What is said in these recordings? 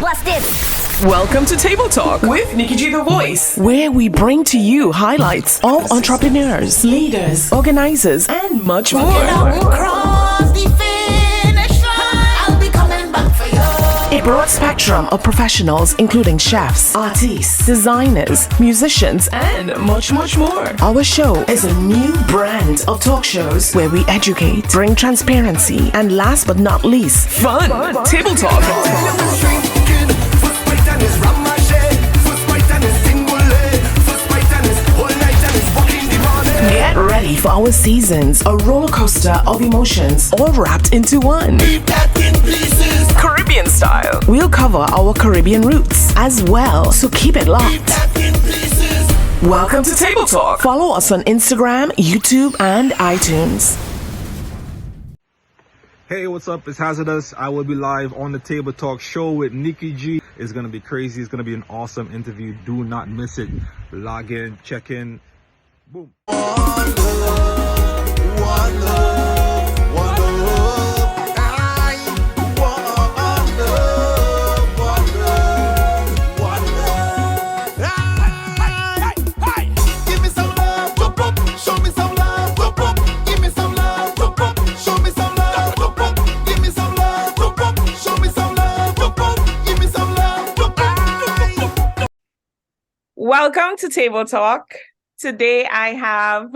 What's this? Welcome to Table Talk with Nikki G the Voice, where we bring to you highlights of entrepreneurs, leaders, organizers, and much more. Cross the finish line. I'll be coming back for you. A broad spectrum of professionals, including chefs, artists, designers, musicians, and much more. Our show is a new brand of talk shows where we educate, bring transparency, and last but not least, fun. Table Talk. Get ready for our seasons, a roller coaster of emotions, all wrapped into one. Caribbean style. We'll cover our Caribbean roots as well, so keep it locked. Welcome to Table Talk. Follow us on Instagram, YouTube, and iTunes. Hey, what's up? It's Hazzardus. I will be live on the Table Talk show with Nikki G. It's going to be crazy. It's going to be an awesome interview. Do not miss it. Log in, check in. Boom. Welcome to Table Talk. Today I have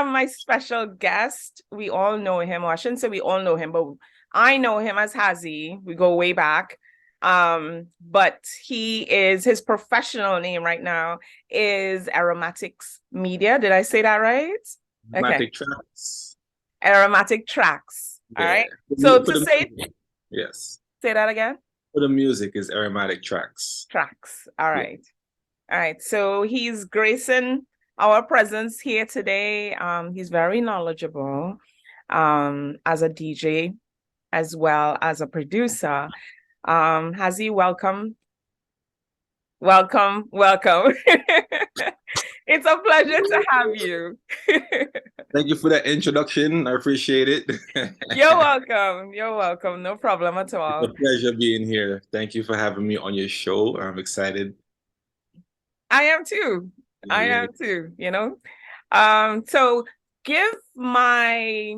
my special guest. We all know him, or I shouldn't say we all know him, but I know him as Hazzy. We go way back. But his professional name right now is Aromatics Media. Did I say that right? Aromatic tracks. Aromatic tracks. Yeah. All right. So to say, yes. Say that again. For the music is Aromatic tracks. Tracks. All right. All right. So he's gracing our presence here today. He's very knowledgeable as a DJ as well as a producer. Hazzy, welcome. Welcome. It's a pleasure to have you. Thank you for that introduction. I appreciate it. You're welcome. No problem at all. It's a pleasure being here. Thank you for having me on your show. I'm excited. I am too. So give my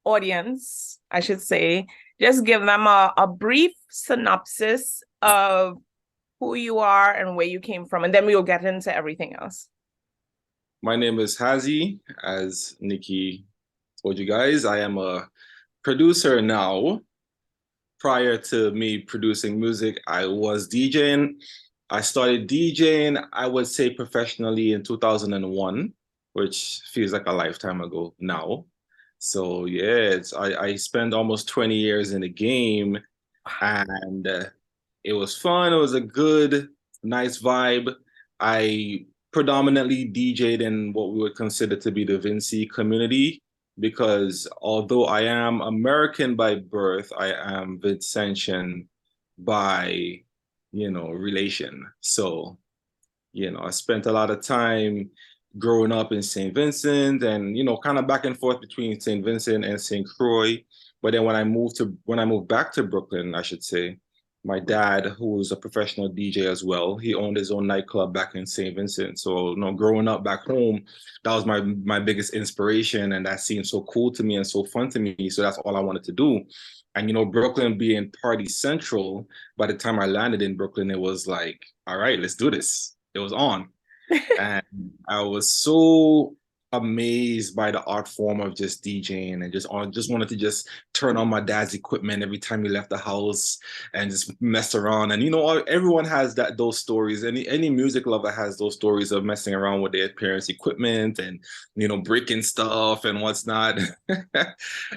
audience, I should say, just give them a brief synopsis of who you are and where you came from, and then we'll get into everything else. My name is Hazzy. As Nikki told you guys, I am a producer now. Prior to me producing music, I was DJing. I started DJing, I would say professionally in 2001, which feels like a lifetime ago now. So yeah, I spent almost 20 years in the game, and it was fun. It was a good, nice vibe. I predominantly DJ'd in what we would consider to be the Vincent community, because although I am American by birth, I am Vincentian by relation. So, I spent a lot of time growing up in St. Vincent and, kind of back and forth between St. Vincent and St. Croix. But then when I moved back to Brooklyn, I should say, my dad, who was a professional DJ as well, he owned his own nightclub back in St. Vincent. So, growing up back home, that was my biggest inspiration. And that seemed so cool to me and so fun to me. So that's all I wanted to do. And, Brooklyn being party central, by the time I landed in Brooklyn, it was like, all right, let's do this. It was on. And I was so amazed by the art form of just DJing, and just wanted to just turn on my dad's equipment every time he left the house and just mess around. And, everyone has those stories. Any music lover has those stories of messing around with their parents' equipment and, breaking stuff and what's not.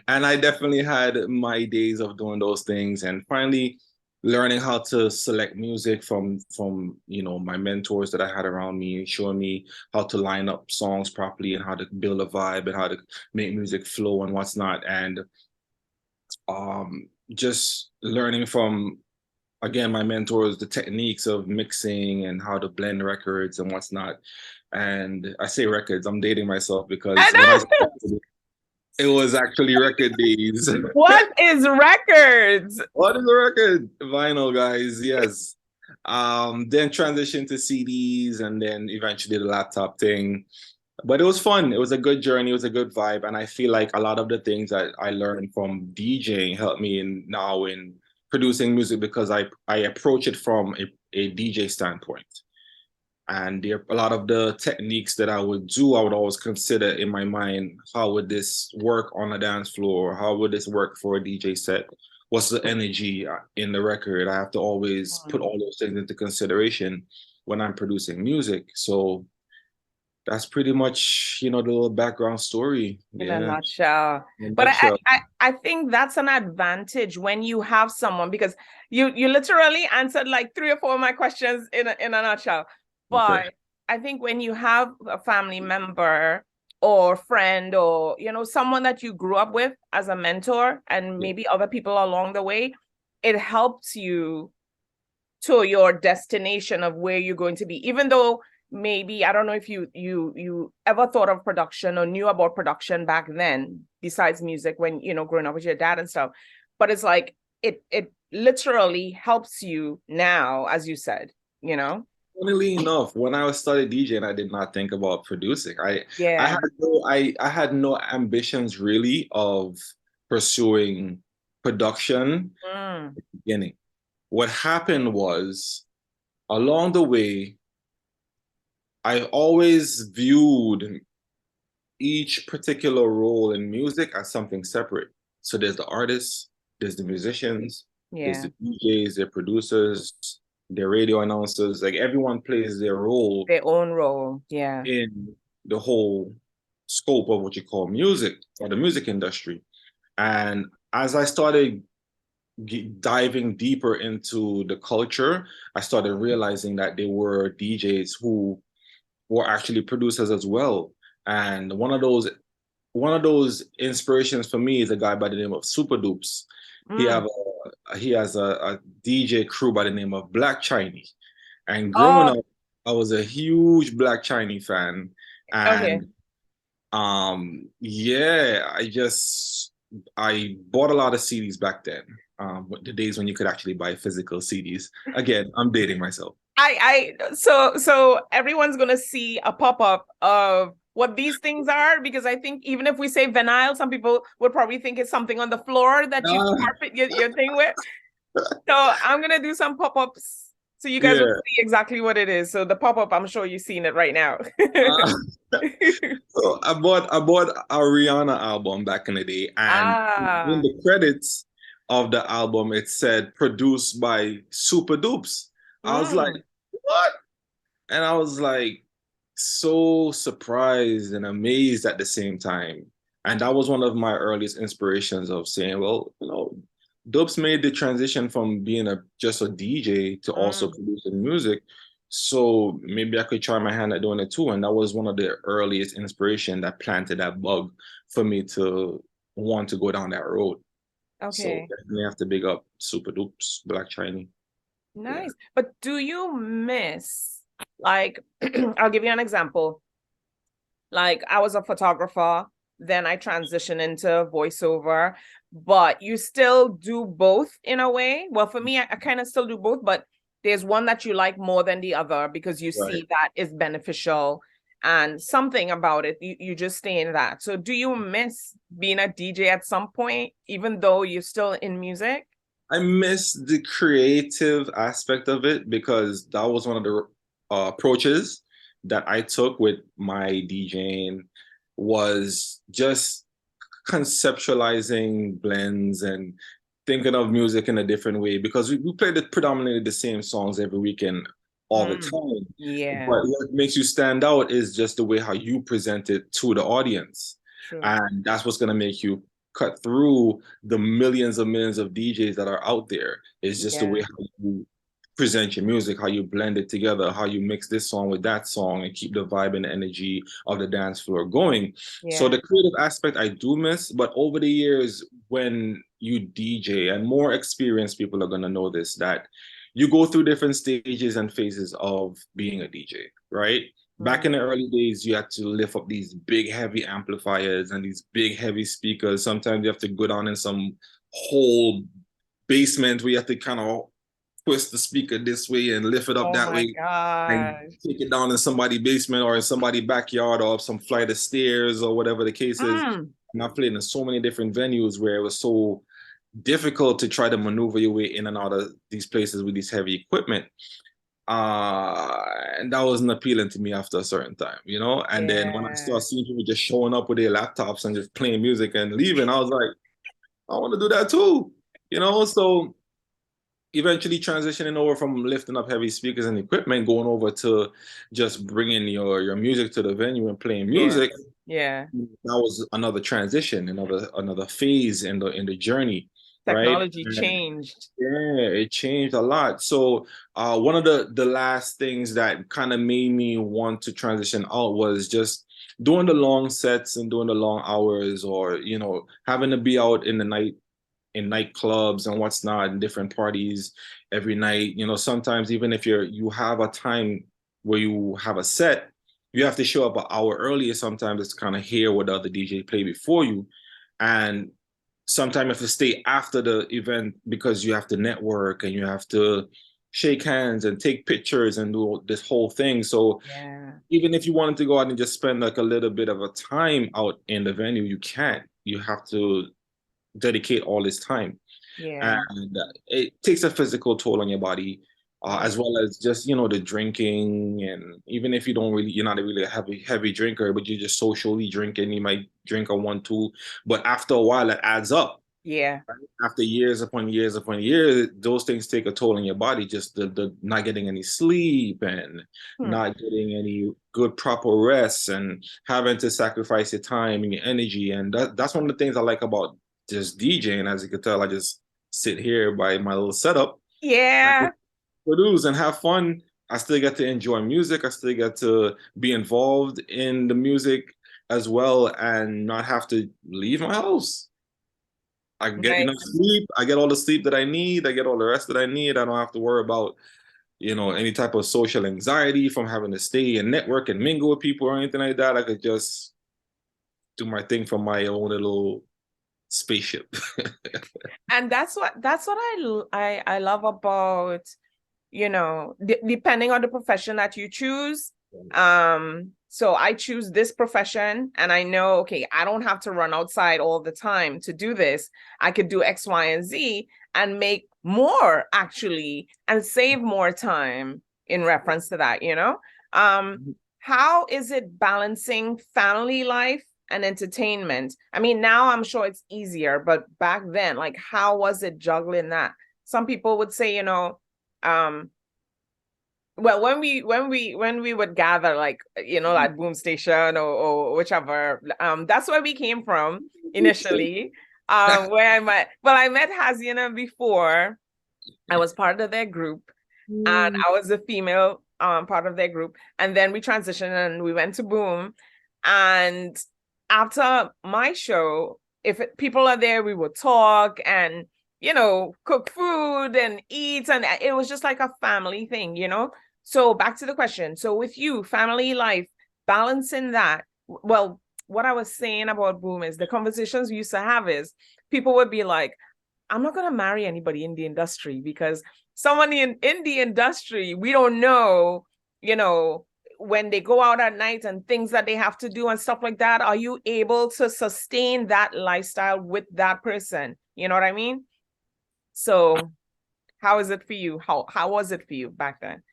And I definitely had my days of doing those things, and finally learning how to select music from my mentors that I had around me, showing me how to line up songs properly and how to build a vibe and how to make music flow and what's not. And just learning from, again, my mentors, the techniques of mixing and how to blend records and what's not. And I say records, I'm dating myself, because It was actually record days. What is records? What is the record? Vinyl, guys. Yes. Then transitioned to CDs and then eventually the laptop thing. But it was fun. It was a good journey. It was a good vibe. And I feel like a lot of the things that I learned from DJing helped me in producing music because I approach it from a DJ standpoint. And there a lot of the techniques that I would do, I would always consider in my mind, how would this work on a dance floor? How would this work for a DJ set? What's the energy in the record? I have to always put all those things into consideration when I'm producing music. So that's pretty much, the little background story. In a Yeah. nutshell. In a But nutshell. I think that's an advantage when you have someone, because you literally answered like 3 or 4 of my questions in a nutshell. But Okay. I think when you have a family member or friend or someone that you grew up with as a mentor and maybe other people along the way, it helps you to your destination of where you're going to be. Even though maybe I don't know if you ever thought of production or knew about production back then, besides music, when growing up with your dad and stuff. But it's like it literally helps you now, as you said. Funnily enough, when I was started DJing, I did not think about producing. I Yeah. had no ambitions really of pursuing production Mm. at the beginning. What happened was along the way, I always viewed each particular role in music as something separate. So there's the artists, there's the musicians, there's Yeah. the DJs, their producers, their radio announcers. Like everyone plays their role Their own role. Yeah. in the whole scope of what you call music or the music industry. And as I started diving deeper into the culture, I started realizing that there were DJs who were actually producers as well. And one of those inspirations for me is a guy by the name of Super Dupes. Mm. He has a DJ crew by the name of Black Chinese. And growing Oh, up, I was a huge Black Chinese fan. okay. And yeah, I bought a lot of CDs back then. The days when you could actually buy physical CDs. Again, I'm dating myself. So everyone's gonna see a pop-up of what these things are, because I think even if we say vinyl, some people would probably think it's something on the floor that you Ah, carpet your thing with. So I'm gonna do some pop-ups so you guys will yeah. see exactly what it is. So the pop-up, I'm sure you've seen it right now. Uh, so I bought a Rihanna album back in the day, and in Ah. the credits of the album, it said produced by Super Dupes. I was like, Mm. what? And I was like so surprised and amazed at the same time. And that was one of my earliest inspirations of saying, well, Dubs made the transition from being just a DJ to also Mm. producing music. So maybe I could try my hand at doing it too. And that was one of the earliest inspiration that planted that bug for me to want to go down that road. So Okay. definitely have to big up Super Dupes, Black Chinese. Yeah. Nice. But do you miss, like, I'll give you an example. Like, I was a photographer, then I transitioned into voiceover, but you still do both in a way. Well, for me, I kind of still do both, but there's one that you like more than the other because you Right. see that is beneficial and something about it. You just stay in that. So do you miss being a DJ at some point, even though you're still in music? I miss the creative aspect of it because that was one of the approaches that I took with my DJing was just conceptualizing blends and thinking of music in a different way because we played predominantly the same songs every weekend all the Mm. time. Yeah, But what makes you stand out is just the way how you present it to the audience. true. And that's what's going to make you cut through the millions of DJs that are out there. It's just the way Yeah, how you present your music, how you blend it together, how you mix this song with that song and keep the vibe and energy of the dance floor going. So yeah. the creative aspect I do miss, but over the years when you DJ and more experienced people are gonna know this, that you go through different stages and phases of being a DJ, right? Back in the early days, you had to lift up these big, heavy amplifiers and these big, heavy speakers. Sometimes you have to go down in some whole basement where you have to kind of twist the speaker this way and lift it up Oh that my way and gosh. take it down in somebody's basement or in somebody's backyard or up some flight of stairs or whatever the case is. Mm. And I've played in so many different venues where it was so difficult to try to maneuver your way in and out of these places with these heavy equipment. And that wasn't appealing to me after a certain time, you know? And then when I Yeah. started seeing people just showing up with their laptops and just playing music and leaving, I was like, I want to do that too, you know? So eventually transitioning over from lifting up heavy speakers and equipment, going over to just bringing your music to the venue and playing Yeah. music. Yeah. That was another transition, another phase in the journey, right? Technology changed. Yeah, it changed a lot. So one of the last things that kind of made me want to transition out was just doing the long sets and doing the long hours, or having to be out in the night in nightclubs and what's not, in different parties every night. Sometimes even if you have a time where you have a set, you have to show up an hour earlier. Sometimes it's kind of hear what the other DJ play before you, and sometimes you have to stay after the event because you have to network and you have to shake hands and take pictures and do this whole thing. So Yeah. even if you wanted to go out and just spend like a little bit of a time out in the venue, you can't. You have to dedicate all this time. Yeah. And it takes a physical toll on your body, as well as just the drinking. And even if you're not really a heavy drinker, but you're just socially drinking, you might drink a 1 2, but after a while it adds up. Yeah. After years upon years upon years, those things take a toll on your body. Just the not getting any sleep and Hmm. not getting any good proper rest and having to sacrifice your time and your energy. And that's one of the things I like about just DJing. As you can tell, I just sit here by my little setup, Yeah. produce and have fun. I still get to enjoy music. I still get to be involved in the music as well and not have to leave my house. I get enough Nice. sleep. I get all the sleep that I need. I get all the rest that I need. I don't have to worry about, any type of social anxiety from having to stay and network and mingle with people or anything like that. I could just do my thing from my own little spaceship. And that's what I love about, depending on the profession that you choose. So I choose this profession and I know, okay, I don't have to run outside all the time to do this. I could do X, Y, and Z and make more actually and save more time in reference to that, How is it balancing family life and entertainment? I mean, now I'm sure it's easier, but back then, like, how was it juggling that? Some people would say, well, when we would gather, like, at Boom Station or whichever, that's where we came from initially. Where I met Haziana before. I was part of their group, and I was the female part of their group, and then we transitioned and we went to Boom. And after my show, if people are there, we would talk and cook food and eat, and it was just like a family thing. So back to the question. So with you, family life, balancing that. Well, what I was saying about Boom is the conversations we used to have is people would be like, I'm not going to marry anybody in the industry because someone in the industry, we don't know, when they go out at night and things that they have to do and stuff like that. Are you able to sustain that lifestyle with that person? You know what I mean? So how is it for you? How was it for you back then?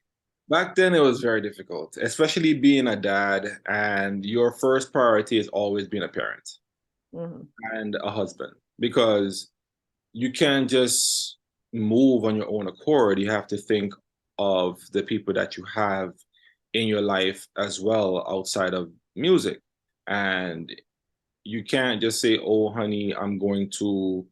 Back then, it was very difficult, especially being a dad, and your first priority is always being a parent and a husband, because you can't just move on your own accord. You have to think of the people that you have in your life as well outside of music. And you can't just say, oh, honey, I'm going to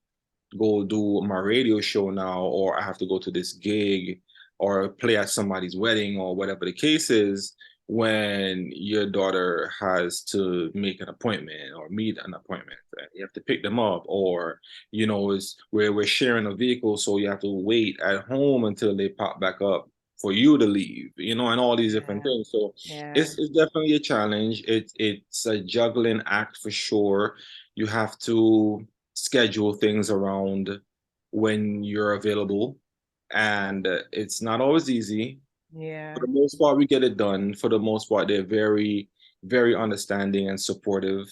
go do my radio show now, or I have to go to this gig or play at somebody's wedding or whatever the case is, when your daughter has to make an appointment or meet an appointment. You have to pick them up, or, is where we're sharing a vehicle, so you have to wait at home until they pop back up for you to leave, you know, and all these different Yeah. things. So Yeah. it's definitely a challenge. It's a juggling act for sure. You have to schedule things around when you're available, and it's not always easy. Yeah. For the most part, we get it done. For the most part, they're very, very understanding and supportive.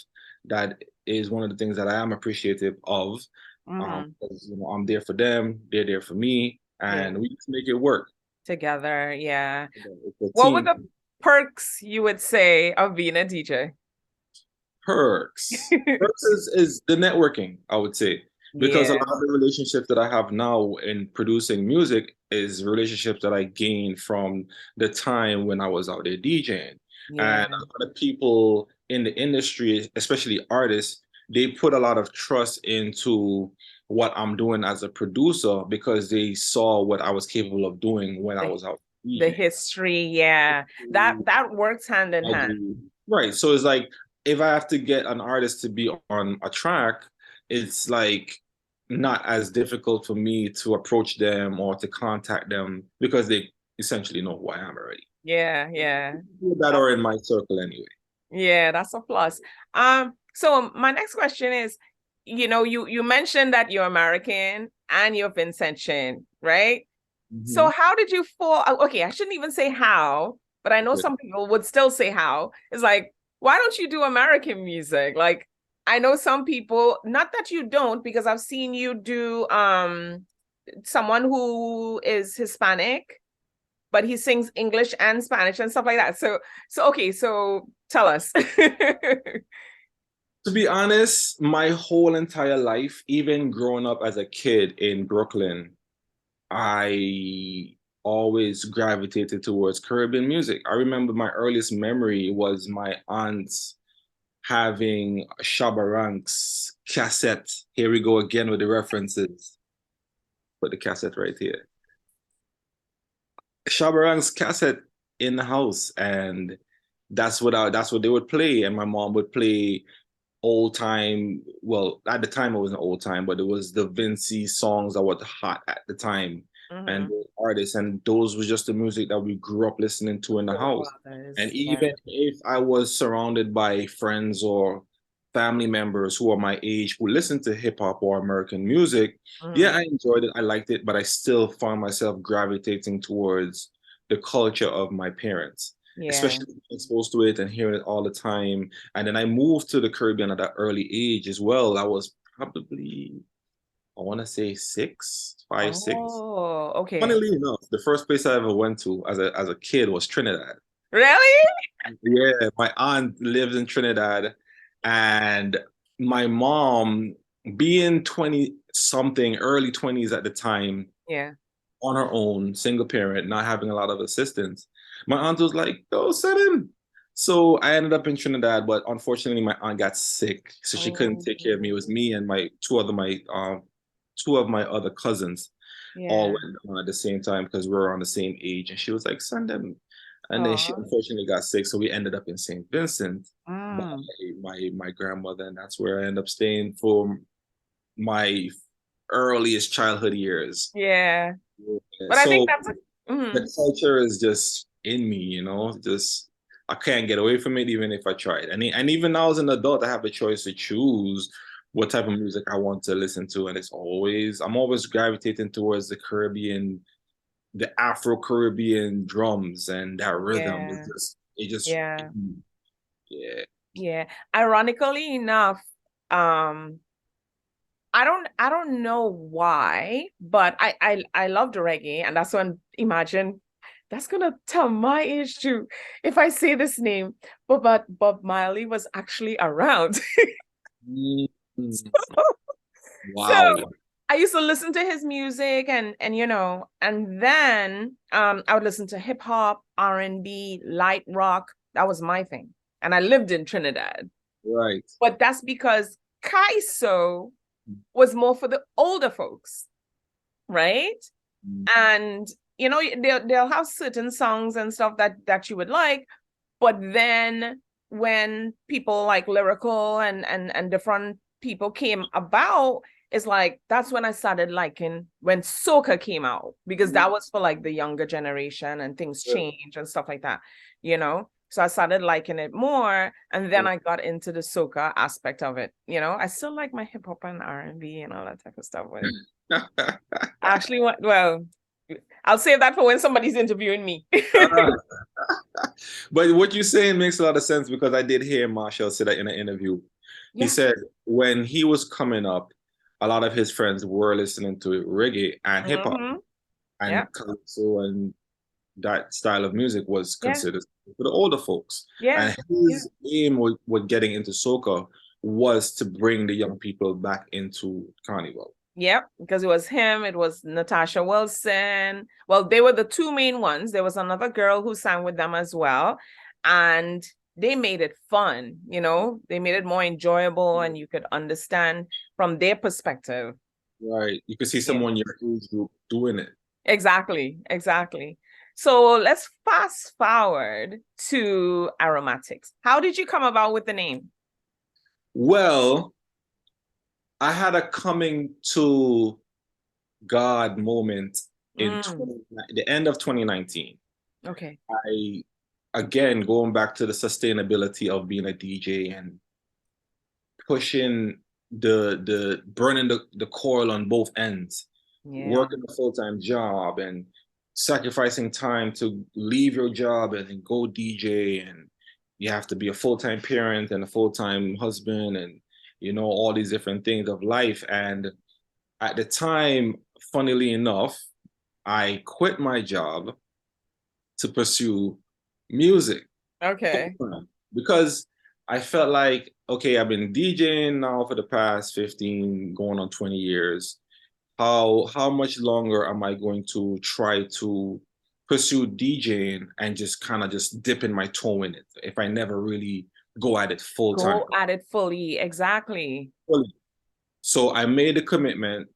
That is one of the things that I am appreciative of. Mhm. 'Cause, you know, I'm there for them, they're there for me, Yeah. and we just make it work. Together. Yeah. It's a What were team. the perks you would say of being a DJ? Perks. Perks is the networking, I would say. Because a Yeah. lot of the relationships that I have now in producing music is relationships that I gained from the time when I was out there DJing. Yeah. And a lot of people in the industry, especially artists, they put a lot of trust into what I'm doing as a producer because they saw what I was capable of doing when I The, was out the DJing. history. Yeah. That works hand in hand. Right. So it's like if I have to get an artist to be on a track, it's like not as difficult for me to approach them or to contact them because they essentially know who I am already. Yeah. Yeah. That are in my circle anyway. Yeah, that's a plus. So my next question is, you mentioned that you're American and you're Vincentian, right? So Mhm. how did you fall? Okay, I shouldn't even say how, but I know Yeah. some people would still say how. It's like, why don't you do American music? Like, I know some people, not that you don't, because I've seen you do someone who is Hispanic, but he sings English and Spanish and stuff like that. So okay, so tell us. To be honest, my whole entire life, even growing up as a kid in Brooklyn, I always gravitated towards Caribbean music. I remember my earliest memory was my aunt's having Shabba Ranks cassette. Here we go again with the references. Put the cassette right here. Shabba Ranks cassette in the house, and that's what they would play. And my mom would play old time. Well, at the time it wasn't old time, but it was the Vinci songs that were hot at the time, and Mhm. those artists, and those was just the music that we grew up listening to in the Your house. And brothers, yeah. even if I was surrounded by friends or family members who are my age who listened to hip hop or American music, yeah, Mhm. I enjoyed it, I liked it, but I still found myself gravitating towards the culture of my parents, Yeah. especially being exposed to it and hearing it all the time. And then I moved to the Caribbean at an early age as well. I was probably, I want to say 6. Oh, okay. Funnily enough, the first place I ever went to as a kid was Trinidad. Really? Yeah, my aunt lives in Trinidad, and my mom, being 20 something, early 20s at the time, Yeah. on her own, single parent, not having a lot of assistance. My aunt was like, "Go send him." So I ended up in Trinidad, but unfortunately, my aunt got sick, so she couldn't Oh, take care of me. It was me and my two of my other cousins all yeah. went down at the same time because we were on the same age, and she was like, "Send them." And then she Oh. unfortunately got sick, so we ended up in St. Vincent by Mm. my grandmother, and that's where I ended up staying for my earliest childhood years. Yeah. Yeah. But I think So that's the culture is just in me, you know, just I can't get away from it even if I tried. And even now as an adult, I have a choice to choose what type of music I want to listen to. And I'm always gravitating towards the Caribbean, the Afro-Caribbean drums and that rhythm. yeah. It just, Yeah. yeah. Yeah. Ironically enough, um, I don't know why, but I love the reggae, and that's when imagine that's gonna tell my age too if I say this name. But Bob Marley was actually around. Mm, So wow. I used to listen to his music and and then I would listen to hip hop, R&B, light rock. That was my thing. And I lived in Trinidad. Right. But that's because Kaiso was more for the older folks, right? Mm, And they'll have certain songs and stuff that you would like, but then when people like lyrical and different people came about, it's like that's when I started liking when soca came out, because that was for like the younger generation and things change and stuff like that, you know. So I started liking it more, and then I got into the soca aspect of it. You know, I still like my hip hop and R&B and all that type of stuff. But actually, well, I'll save that for when somebody's interviewing me. But what you're saying makes a lot of sense, because I did hear Marshall say that in an interview. He Yeah. said when he was coming up, a lot of his friends were listening to reggae and hip hop, Mhm. and Yeah. calypso and that style of music was Yeah. considered for the older folks. Yeah. And his aim with getting into soca was to bring the young people back into carnival. Yep, because it was him, it was Natasha Wilson. Well, they were the two main ones. There was another girl who sang with them as well. And they made it fun, you know, they made it more enjoyable, and you could understand from their perspective. Right. You could see Yeah. someone your age group doing it. Exactly, exactly. So let's fast forward to Aromatics. How did you come about with the name? Well, I had a coming to God moment in the end of 2019. Okay. I, again, going back to the sustainability of being a DJ and pushing the burning the coil on both ends, Yeah. working a full-time job and sacrificing time to leave your job and then go DJ, and you have to be a full-time parent and a full-time husband, and you know, all these different things of life. And at the time, funnily enough, I quit my job to pursue music. Okay. Because I felt like, okay, I've been DJing now for the past 15, going on 20 years. How much longer am I going to try to pursue DJing and just kind of just dipping my toe in it if I never really go at it full time? Go at it fully. Exactly. So I made a commitment.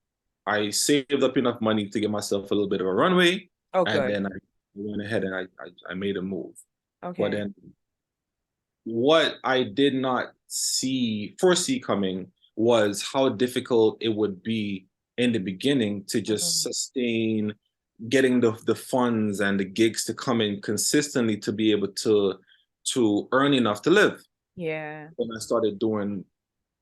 I saved up enough money to give myself a little bit of a runway, Oh, and good. then I went ahead and I made a move. But Okay. then what I did not foresee coming was how difficult it would be in the beginning to just sustain getting the funds and the gigs to come in consistently to be able to earn enough to live. Yeah. When I started doing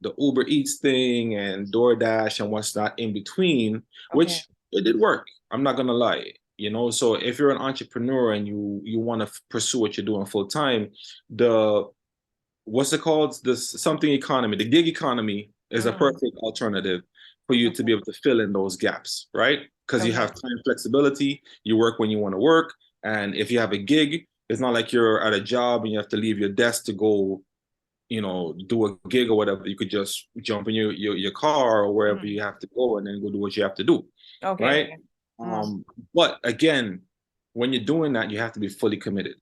the Uber Eats thing and DoorDash and what's not in between, Okay. which it did work. I'm not gonna lie. You know, so if you're an entrepreneur and you want to pursue what you're doing full time, the what's it called? This something economy, the gig economy is a perfect alternative for you to be able to fill in those gaps, right? Because you Okay. have time flexibility, you work when you want to work. And if you have a gig, it's not like you're at a job and you have to leave your desk to go, you know, do a gig or whatever. You could just jump in your car or wherever you have to go and then go do what you have to do, right? Okay. But again, when you're doing that, you have to be fully committed,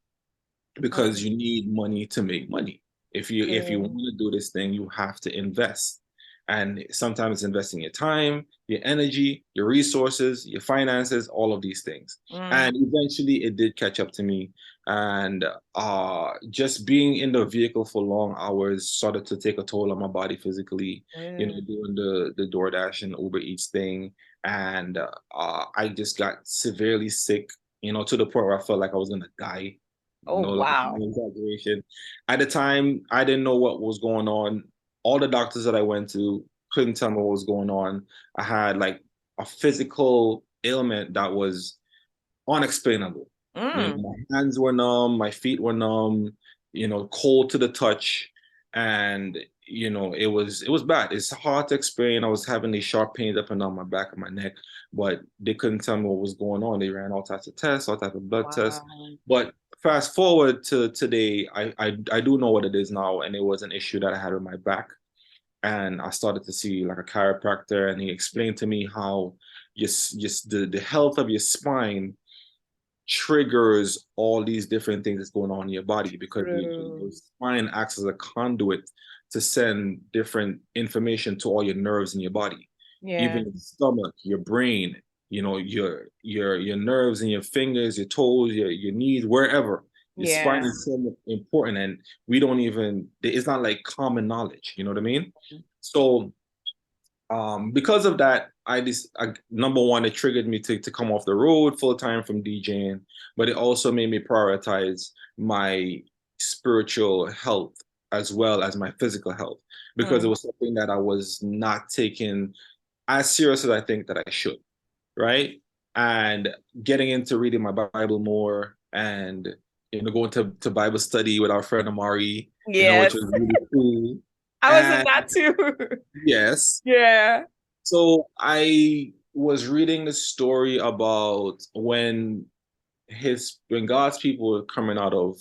because you need money to make money. If you want to do this thing, you have to invest. And sometimes investing your time, your energy, your resources, your finances, all of these things. And eventually it did catch up to me. And just being in the vehicle for long hours started to take a toll on my body physically, you know, doing the DoorDash and Uber Eats thing. And I just got severely sick, you know, to the point where I felt like I was gonna die. Oh, No, wow. no exaggeration. At the time, I didn't know what was going on. All the doctors that I went to couldn't tell me what was going on. I had like a physical ailment that was unexplainable. You know, my hands were numb, my feet were numb, you know, cold to the touch. And, you know, it was bad. It's hard to explain. I was having these sharp pains up and down my back and my neck, but they couldn't tell me what was going on. They ran all types of tests, all types of blood tests. Wow. But fast forward to today, I do know what it is now, and it was an issue that I had with my back. And I started to see like a chiropractor, and he explained to me how just the health of your spine triggers all these different things that's going on in your body, because your spine acts as a conduit to send different information to all your nerves in your body, even your stomach, your brain, you know, your nerves and your fingers, your toes, your knees, wherever. Your spine is so important, and we don't even, it's not like common knowledge, you know what I mean? So Because of that, number one, it triggered me to come off the road full time from DJing, but it also made me prioritize my spiritual health as well as my physical health because it Mm. was something that I was not taking as serious as I think that I should, right? And getting into reading my Bible more and going to Bible study with our friend Amari, which Yes, was really cool. I was in And that too. yes, Yeah. so I was reading the story about when God's people were coming out of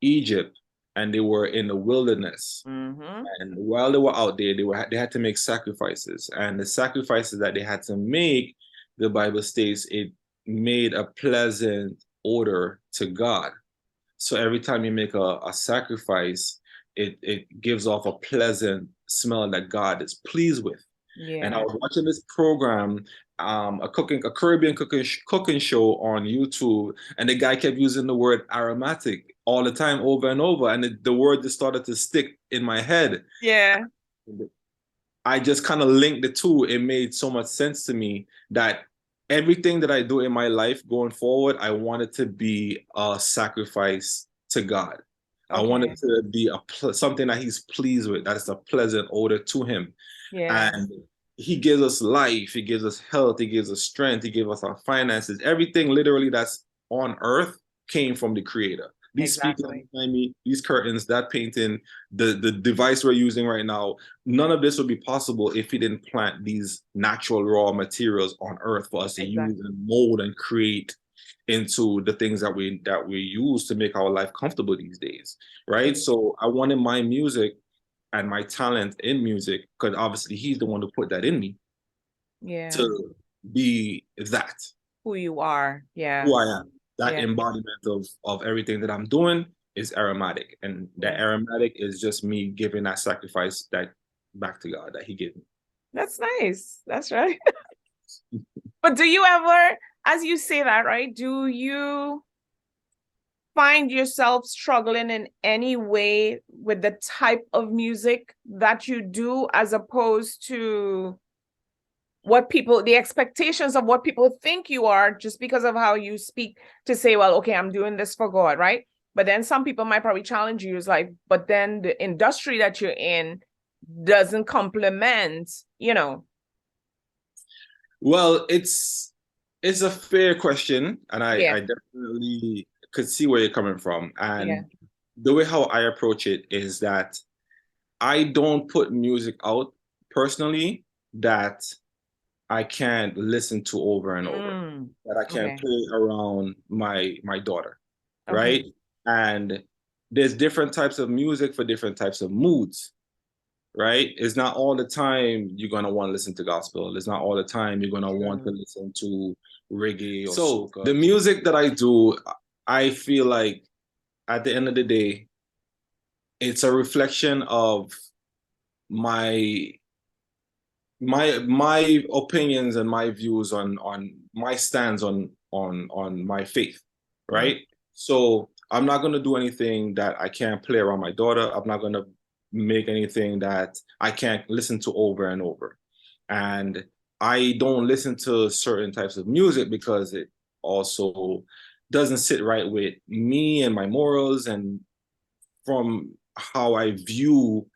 Egypt and they were in the wilderness. Mm-hmm. And while they were out there, they had to make sacrifices. And the sacrifices that they had to make, the Bible states it made a pleasant odor to God. So every time you make a sacrifice, it gives off a pleasant smell that God is pleased with. And I Yeah. was watching this program, a Caribbean cooking show on YouTube, and the guy kept using the word aromatic all the time, over and over, and the word just started to stick in my head. Yeah. I just kind of linked the two. It made so much sense to me that everything that I do in my life going forward, I want it to be a sacrifice to God. I want it Okay. to be something that He's pleased with, that is a pleasant odor to Him. Yeah. And He gives us life, He gives us health, He gives us strength, He gives us our finances. Everything literally that's on earth came from the Creator. These speakers Exactly. behind me, these curtains, that painting, the device we're using right now, none of this would be possible if He didn't plant these natural raw materials on earth for us to use Exactly. and mold and create into the things that we use to make our life comfortable these days, right? True. So I wanted my music and my talent in music, because obviously He's the one who put that in me, Yeah. to be that Who you are. Yeah. who I am. That Yeah. embodiment of everything that I'm doing is aromatic, and that Yeah. aromatic is just me giving that sacrifice that back to God that He gave me. That's nice. That's right. But do you ever, as you say that, right? Do you find yourself struggling in any way with the type of music that you do, as opposed to the expectations of what people think you are, just because of how you speak, to say, well, okay, I'm doing this for God, right? But then some people might probably challenge you, is like, but then the industry that you're in doesn't complement, Well, it's a fair question, and Yeah. I definitely could see where you're coming from. Yeah. And the way how I approach it is that I don't put music out personally that I can't listen to over and over, that I can't Okay. play around my daughter, Okay. right? And there's different types of music for different types of moods, right? It's not all the time you're gonna want to listen to gospel. It's not all the time you're gonna want to True. listen to reggae or soca. The music that I do, I feel like at the end of the day, it's a reflection of my my opinions and my views on my stance on my faith, Mm. right? So I'm not gonna do anything that I can't play around my daughter. I'm not gonna make anything that I can't listen to over and over. And I don't listen to certain types of music because it also doesn't sit right with me and my morals and from how I view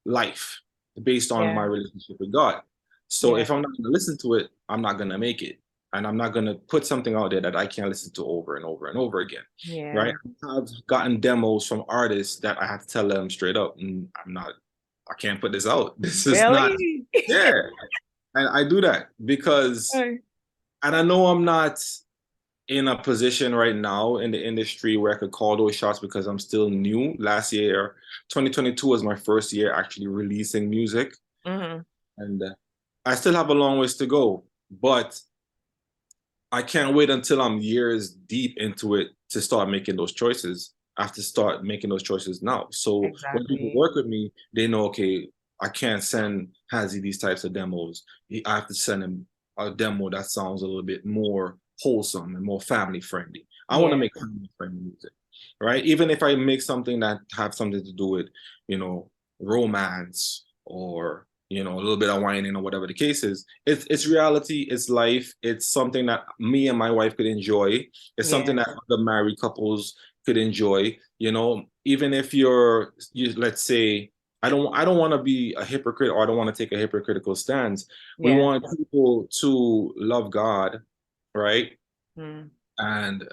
life based on my Yeah. relationship with God. So Yeah. if I'm not going to listen to it, I'm not going to make it. And I'm not going to put something out there that I can't listen to over and over and over again. Yeah. Right. I've gotten demos from artists that I have to tell them straight up, I can't put this out. This is not, Really? yeah. And I do that because, Oh, and I know I'm not in a position right now in the industry where I could call those shots because I'm still new. Last year, 2022 was my first year actually releasing music. mhm. And I still have a long ways to go, but I can't wait until I'm years deep into it to start making those choices. I have to start making those choices now. So when people Exactly. work with me, they know, okay, I can't send Hazzy these types of demos. I have to send him a demo that sounds a little bit more wholesome and more family friendly. I want to Yeah. make family friendly music, right? Even if I make something that have something to do with, romance or, you know, a little bit of whining or whatever the case is. It's reality, it's life, it's something that me and my wife could enjoy. It's something that other married couples could enjoy. You know, even if you let's say, I don't want to be a hypocrite, or I don't want to take a hypocritical stance. We want people to love God, right? Mm. And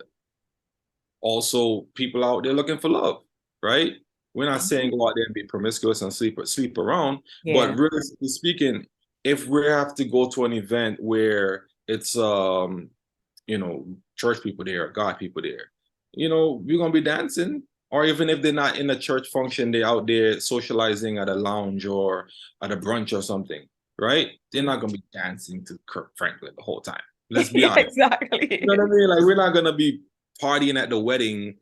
also people out there looking for love, right? We're not saying go out there and be promiscuous and sleep around, but realistically speaking, if we have to go to an event where it's you know, church people there, God people there, you know, we're gonna be dancing. Or even if they're not in a church function, they're out there socializing at a lounge or at a brunch or something, right? They're not gonna be dancing to Kirk Franklin the whole time. Let's be honest. Exactly. You know what I mean? Like, we're not gonna be partying at the wedding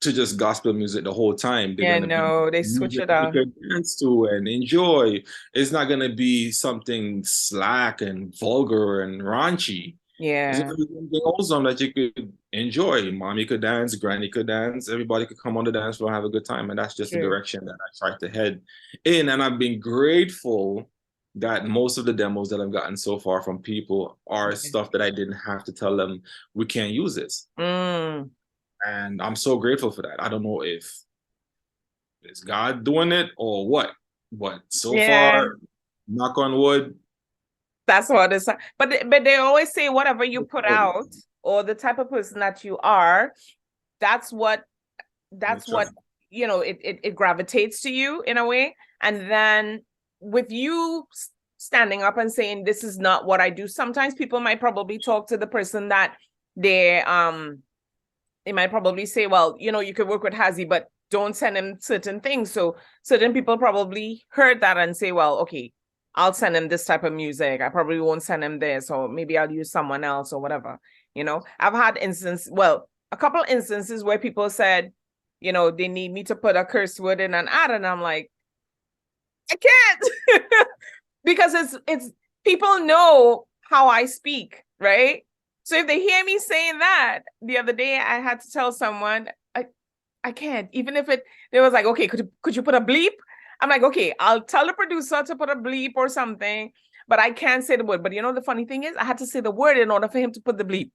to just gospel music the whole time. They're gonna be They switch music it you up. can dance to and enjoy. It's not gonna be something slack and vulgar and raunchy. It's Yeah. gonna be something wholesome that you could enjoy. Mommy could dance, granny could dance, everybody could come on the dance floor and have a good time. And that's just the True. direction that I try to head in. And I've been grateful that most of the demos that I've gotten so far from people are stuff that I didn't have to tell them we can't use this. Mm. And I'm so grateful for that. I don't know if it's God doing it or what, but so far, knock on wood. That's what it's. But they always say whatever you put out, or the type of person that you are, that's what you know, it gravitates to you in a way. And then with you standing up and saying this is not what I do, sometimes people might probably talk to the person that they might probably say, well, you know, you could work with Hazzy, but don't send him certain things. So certain people probably heard that and say, well, okay, I'll send him this type of music. I probably won't send him this, or maybe I'll use someone else or whatever. You know, I've had a couple instances where people said, you know, they need me to put a curse word in an ad, and I'm like, I can't, because it's people know how I speak, right? So if they hear me saying that, the other day I had to tell someone, I can't, even if they was like, okay, could you put a bleep? I'm like, okay, I'll tell the producer to put a bleep or something, but I can't say the word. But you know, the funny thing is I had to say the word in order for him to put the bleep.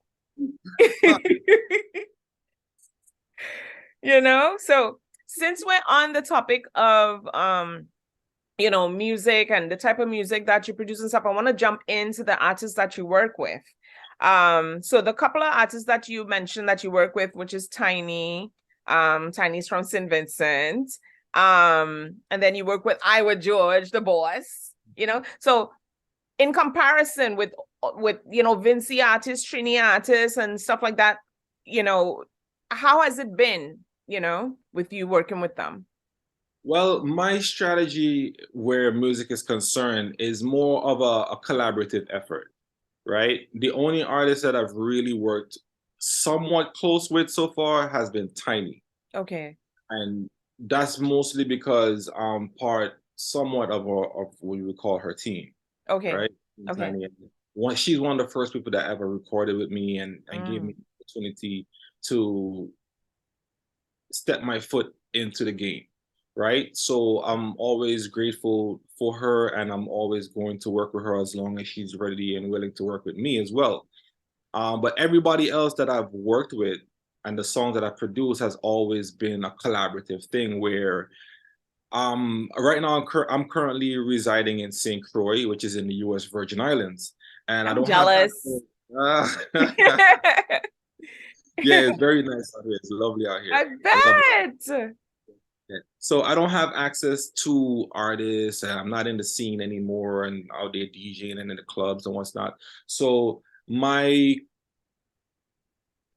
You know, so since we're on the topic of you know, music and the type of music that you produce and stuff, I want to jump into the artists that you work with. So the couple of artists that you mentioned that you work with, which is Tiny's from St. Vincent, and then you work with Iowa George, the boss, you know. So in comparison with you know, Vincy artists, Trini artists and stuff like that, you know, how has it been, you know, with you working with them? Well, my strategy where music is concerned is more of a collaborative effort, right? The only artist that I've really worked somewhat close with so far has been Tiny. Okay. And that's mostly because I'm part somewhat of what you would call her team, Okay. right? Okay. She's one of the first people that ever recorded with me and gave me the opportunity to step my foot into the game, right? So I'm always grateful for her, and I'm always going to work with her as long as she's ready and willing to work with me as well. But everybody else that I've worked with and the songs that I produce has always been a collaborative thing where right now I'm currently residing in St. Croix, which is in the US Virgin Islands. And I I'm don't jealous. Yeah, it's very nice out here. It's lovely out here. I I love it. bet. Yeah. So I don't have access to artists, and I'm not in the scene anymore and out there DJing and in the clubs and what's not. So my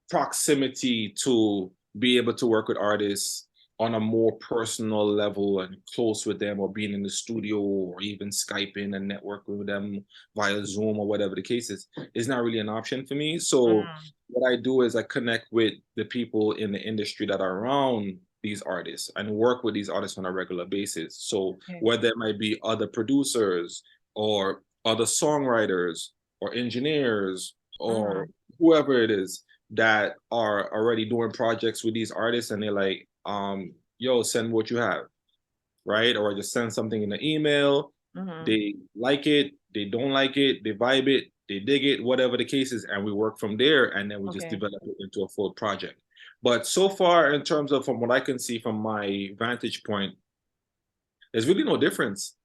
proximity to be able to work with artists on a more personal level and close with them, or being in the studio or even Skyping and networking with them via Zoom or whatever the case is not really an option for me. So what I do is I connect with the people in the industry that are around these artists and work with these artists on a regular basis. So whether it might be other producers or other songwriters or engineers or whoever it is that are already doing projects with these artists, and they're like, yo, send what you have, right? Or just send something in the email, Mhm. They like it, they don't like it, they vibe it, they dig it, whatever the case is, and we work from there, and then we just Okay. develop it into a full project. But so far, in terms of from what I can see from my vantage point, there's really no difference,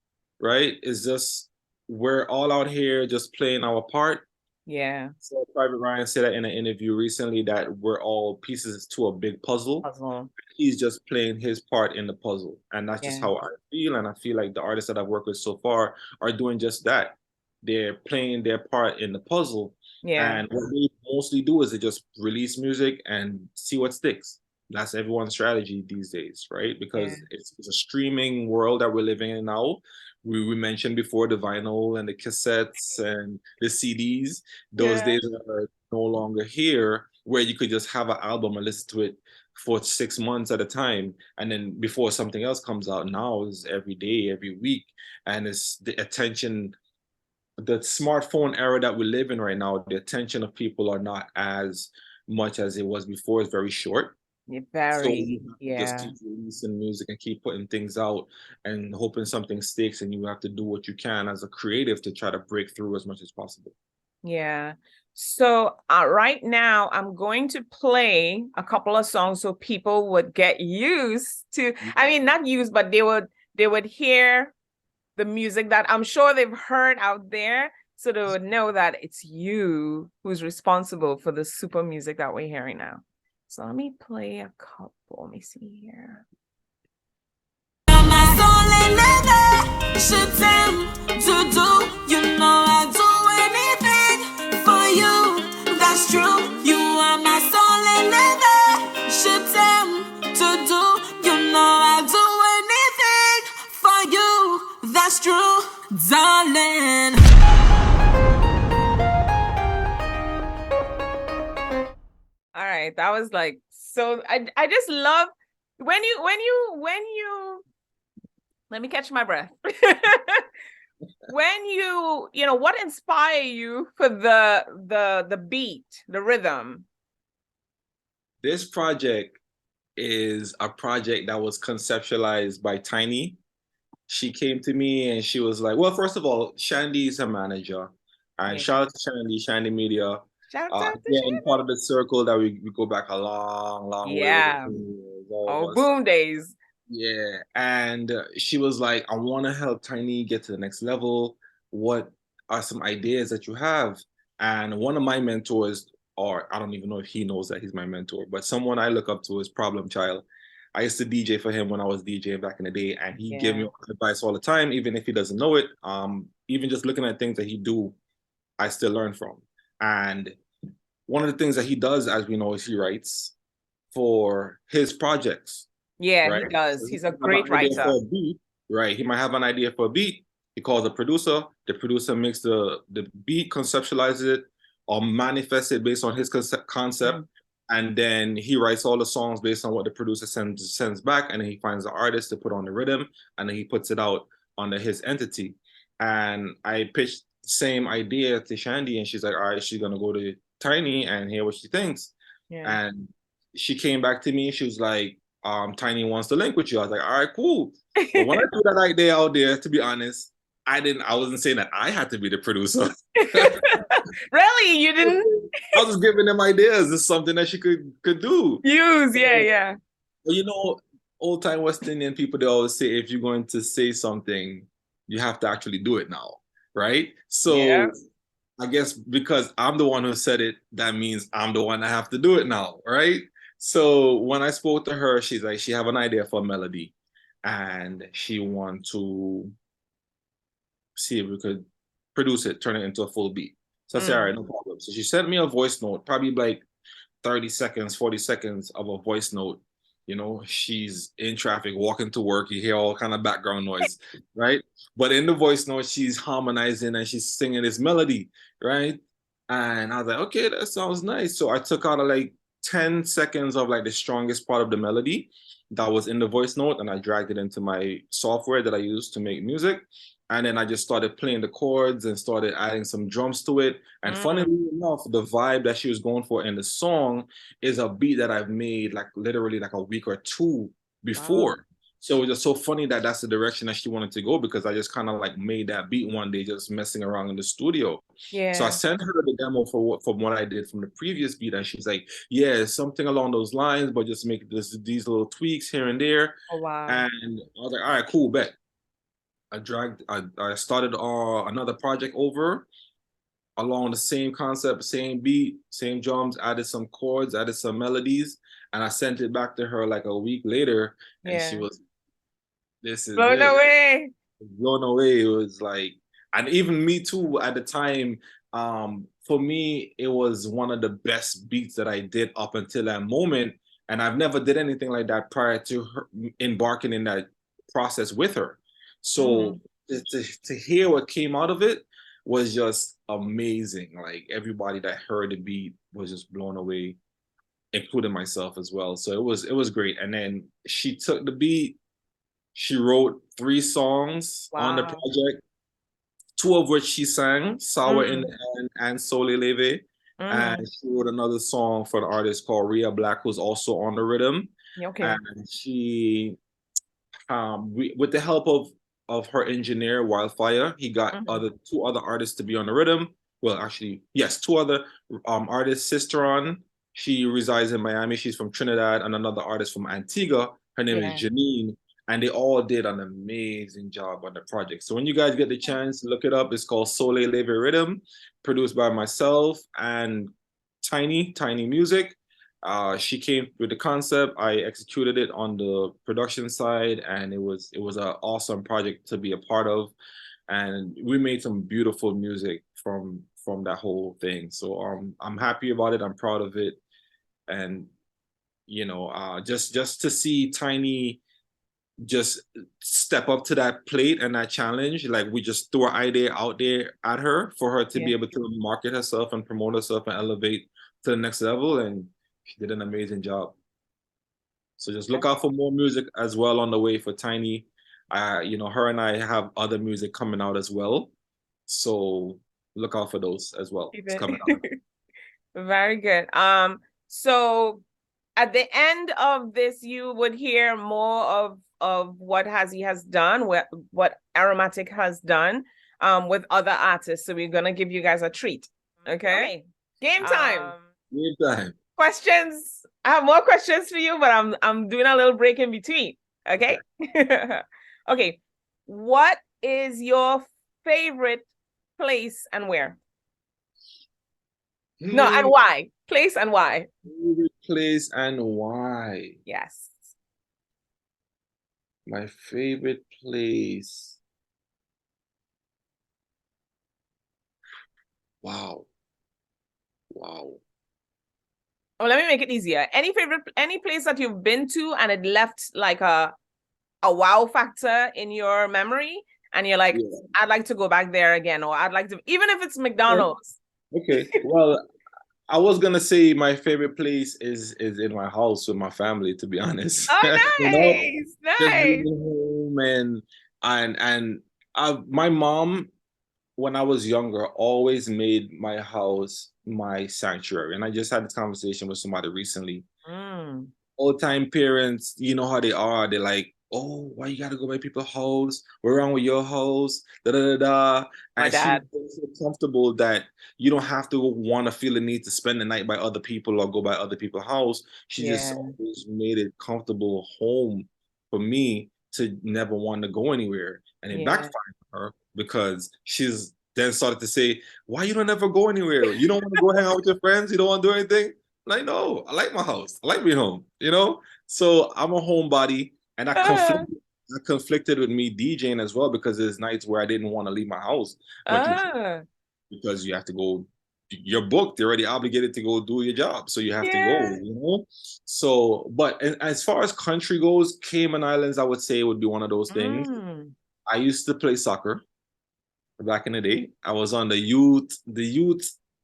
right? It's just we're all out here just playing our part. Yeah. So Private Ryan said that in an interview recently that we're all pieces to a big puzzle. Puzzle. He's just playing his part in the puzzle. And that's just Yeah. how I feel. And I feel like the artists that I've worked with so far are doing just that. They're playing their part in the puzzle. Yeah. And what they mostly do is they just release music and see what sticks. That's everyone's strategy these days, right? Yeah. Because it's a streaming world that we're living in now. We mentioned before the vinyl and the cassettes and the CDs. Those Yeah. days are no longer here where you could just have an album and listen to it for 6 months at a time. And then before something else comes out, now is every day, every week. And it's the attention, the smartphone era that we live in right now, the attention of people are not as much as it was before. It's very short. Yeah, So very. you have to just Yeah. keep releasing music and keep putting things out and hoping something sticks. And you have to do what you can as a creative to try to break through as much as possible. Yeah. So right now I'm going to play a couple of songs so people would get used to, I mean, not used, but they would hear the music that I'm sure they've heard out there. So they would know that it's you who's responsible for the super music that we're hearing now. So let me play a couple. Let me see here. My soul ain't never should to do. You know I do anything for you. That's true. You are my soul ain't never should to do. You know I do anything for you. That's true, darling. All right, that was like so I just love when you let me catch my breath. When you know what inspire you for the beat, the rhythm. This project is a project that was conceptualized by Tiny. She came to me and she was like, well, first of all, Shandy is her manager. And Yeah. shout out to Shandy, Shandy Media. Shout out to Again, part of the circle that we go back a long, long way. Yeah. All of Oh, us. boom days. Yeah. And she was like, I want to help Tiny get to the next level. What are some ideas that you have? And one of my mentors, or I don't even know if he knows that he's my mentor, but someone I look up to is Problem Child. I used to DJ for him when I was DJing back in the day, and he gave me advice all the time, even if he doesn't know it. Even just looking at things that he do, I still learn from. And one of the things that he does, as we know, is he writes for his projects. Yeah, Right? he does. So He's a great writer. beat, right? He might have an idea for a beat. He calls a producer. The producer makes the beat, conceptualizes it, or manifests it based on his concept. And then he writes all the songs based on what the producer sends back. And then he finds the artist to put on the rhythm. And then he puts it out under his entity. And I pitched the same idea to Shandy. And she's like, all right, she's going to go to Tiny and hear what she thinks. Yeah. And she came back to me. She was like, Tiny wants to link with you. I was like, all right, cool. But when I threw that idea out there, to be honest, I wasn't saying that I had to be the producer. Really? You didn't I was just giving them ideas. It's something that she could do. use? Yeah. Well, you know, old time West Indian people, they always say if you're going to say something, you have to actually do it now, right? So Yeah. I guess because I'm the one who said it, that means I'm the one that have to do it now, right? So when I spoke to her, she's like, she have an idea for a melody and she want to see if we could produce it, turn it into a full beat. So I said, all right, no problem. So she sent me a voice note, probably like 30 seconds, 40 seconds of a voice note. You know, she's in traffic, walking to work. You hear all kind of background noise, right? But in the voice note, she's harmonizing and she's singing this melody, right? And I was like, okay, that sounds nice. So I took out like 10 seconds of like the strongest part of the melody that was in the voice note and I dragged it into my software that I use to make music. And then I just started playing the chords and started adding some drums to it. And funnily enough, the vibe that she was going for in the song is a beat that I've made like literally like a week or two before. So it was just so funny that that's the direction that she wanted to go, because I just kind of like made that beat one day just messing around in the studio. So I Yeah. sent her the demo from what I did from the previous beat, and she's like, "Yeah, something along those lines, but just make these little tweaks here and there." Oh wow. And I was like, "All right, cool, bet." I started another project over along the same concept, same beat, same drums, added some chords, added some melodies, and I sent it back to her like a week later, and she Yeah. was, "This is Blown it." away. Blown away. It was like, and even me too at the time. For me, it was one of the best beats that I did up until that moment, and I've never did anything like that prior to her embarking in that process with her. So Mm. to hear what came out of it was just amazing. Like everybody that heard the beat was just blown away, including myself as well. So it was great. And then she took the beat, she wrote 3 songs on the Wow. project, 2 of which she sang, Sour in Mm. the End and Sole Leve. And Mm. she wrote another song for an artist called Rhea Black, who's also on the rhythm. Okay. And she, with the help of her engineer, Wildfire, he got Mhm. 2 other artists to be on the rhythm. Well, actually, yes, 2 other artists. Sister on, she resides in Miami. She's from Trinidad, and another artist from Antigua. Her name is Yeah. Janine, and they all did an amazing job on the project. So when you guys get the chance, look it up. It's called Sole Leve Rhythm, produced by myself and Tiny Music. She came with the concept. I executed it on the production side, and it was an awesome project to be a part of. And we made some beautiful music from that whole thing. So I'm happy about it. I'm proud of it, and just to see Tiny just step up to that plate and that challenge. Like we just threw an idea out there at her for her to Yeah. be able to market herself and promote herself and elevate to the next level. And she did an amazing job. So just look out for more music as well on the way for Tiny. Her and I have other music coming out as well. So look out for those as well. Keep It's coming out. it. Very good. So at the end of this, you would hear more of what Hazzy has done, what Aromatic has done, with other artists. So we're gonna give you guys a treat. Okay. Game time. Good time. Questions. I have more questions for you, but I'm doing a little break in between. Okay. Okay. What is your favorite place and where? No, and why? Place and why? Favorite place and why? Yes. My favorite place. Wow. Wow. Oh, let me make it easier. Any place that you've been to and it left like a wow factor in your memory, and you're like, Yeah. I'd like to go back there again, or I'd like to, even if it's McDonald's. Okay. Well, I was gonna say my favorite place is in my house with my family, to be honest. Oh, You know, nice, just nice. being home and my mom, when I was younger, always made my house my sanctuary. And I just had this conversation with somebody recently. Mm, Old time parents, you know how they are. They're like, "Oh, why you gotta go by people's house? We're wrong with your house? Da da da da." my And she dad. was so comfortable that you don't have to want to feel the need to spend the night by other people or go by other people's house. She just Yeah, always made it comfortable home for me to never want to go anywhere. And it yeah. backfired on her because she's then started to say, "Why you don't ever go anywhere? You don't want to go hang out with your friends? You don't want to do anything?" Like, no, I like my house. I like being home. So I'm a homebody, and Uh, that conflicted with me DJing as well, because there's nights where I didn't want to leave my house, but uh, because you have to go, you're booked, you're already obligated to go do your job, so you have to yeah. go. So, but as far as country goes, Cayman Islands, I would say would be one of those things. Mm. I used to play soccer back in the day. I was on the youth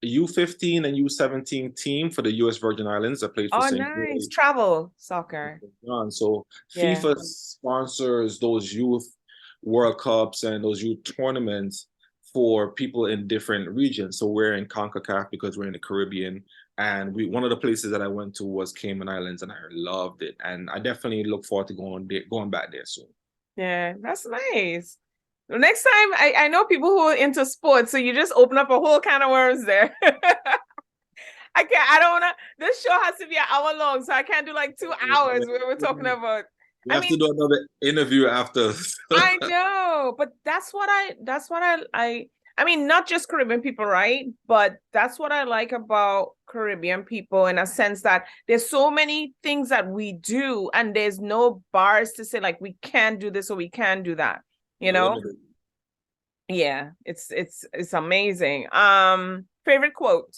U15 and U17 team for the US Virgin Islands. I played for Oh, St. nice. Travel soccer. John. So Yeah. FIFA sponsors those youth World Cups and those youth tournaments for people in different regions. So we're in CONCACAF because we're in the Caribbean. And one of the places that I went to was Cayman Islands, and I loved it. And I definitely look forward to going back there soon. Yeah, that's nice. The next time, I know people who are into sports, so you just open up a whole can of worms there. I don't wanna, this show has to be an hour long, so I can't do like 2 hours where we're talking about. We have to do another interview after. I know, but that's what I mean, not just Caribbean people, right? But that's what I like about Caribbean people, in a sense that there's so many things that we do, and there's no bars to say like we can't do this or we can't do that. You know? Yeah, it's amazing. Favorite quote?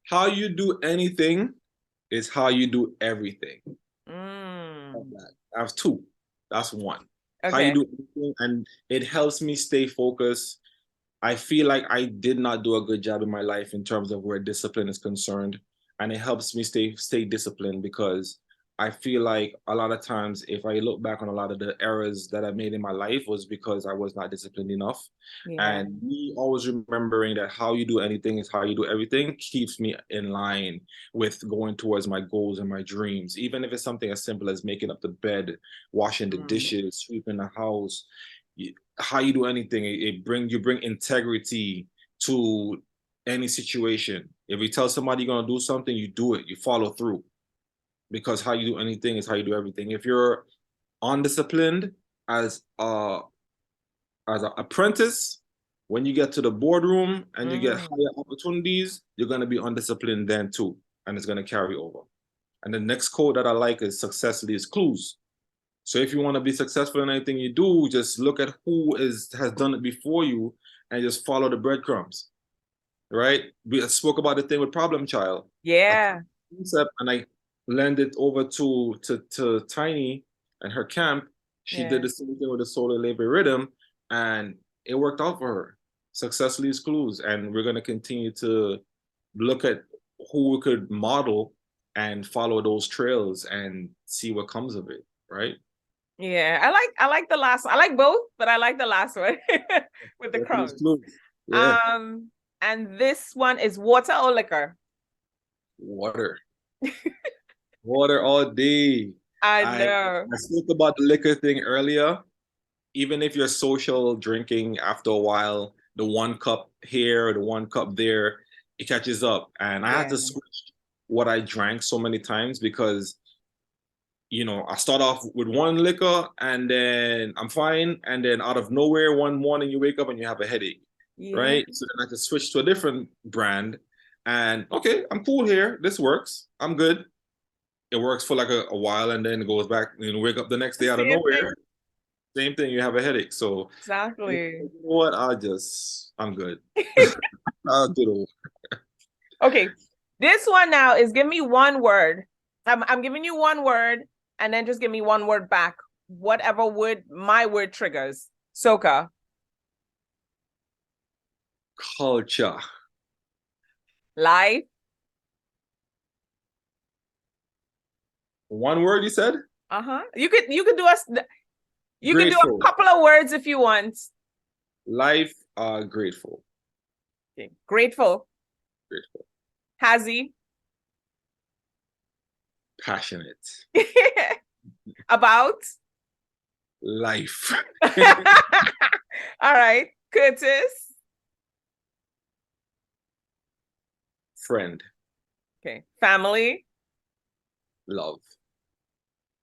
How you do anything is how you do everything. I have two. That's one. Okay. How you do anything, and it helps me stay focused. I feel like I did not do a good job in my life in terms of where discipline is concerned, and it helps me stay disciplined, because I feel like a lot of times, if I look back on a lot of the errors that I made in my life, was because I was not disciplined enough. Yeah. And me always remembering that how you do anything is how you do everything keeps me in line with going towards my goals and my dreams. Even if it's something as simple as making up the bed, washing the dishes, sweeping the house, how you do anything, you bring integrity to any situation. If you tell somebody you're gonna do something, you do it, you follow through. Because how you do anything is how you do everything. If you're undisciplined as an apprentice, when you get to the boardroom and you get higher opportunities, you're going to be undisciplined then too, and it's going to carry over. And the next quote that I like is success leaves clues. So if you want to be successful in anything you do, just look at who has done it before you and just follow the breadcrumbs, right? We spoke about the thing with Problem Child. Yeah. Concept, and I lend it over to Tiny and her camp. She did the same thing with the solar labor rhythm, and it worked out for her. Success leaves clues, and we're going to continue to look at who we could model and follow those trails and see what comes of it, right? Yeah, I like the last one. I like both, but I like the last one with the crumbs. Yeah. And this one is water or liquor? Water. Water all day. I know. I spoke about the liquor thing earlier. Even if you're social drinking, after a while, the 1 cup here, the 1 cup there, it catches up. And I had to switch what I drank so many times, because, you know, I start off with one liquor and then I'm fine. And then out of nowhere, one morning you wake up and you have a headache, right? So then I had to switch to a different brand. And okay, I'm cool here. This works. I'm good. It works for like a while, and then it goes back, and you wake up the next day out of nowhere. Same thing, you have a headache. So exactly. You know what? I'm good. I'll do it. Okay. This one now is give me one word. I'm giving you one word, and then just give me one word back. Whatever word my word triggers. Soca. Culture. Life. One word you said? You could do us. You can do a couple of words if you want. Life, grateful. Okay. Grateful. Grateful. Hazzy. Passionate. About? Life. All right. Curtis. Friend. Okay. Family. Love.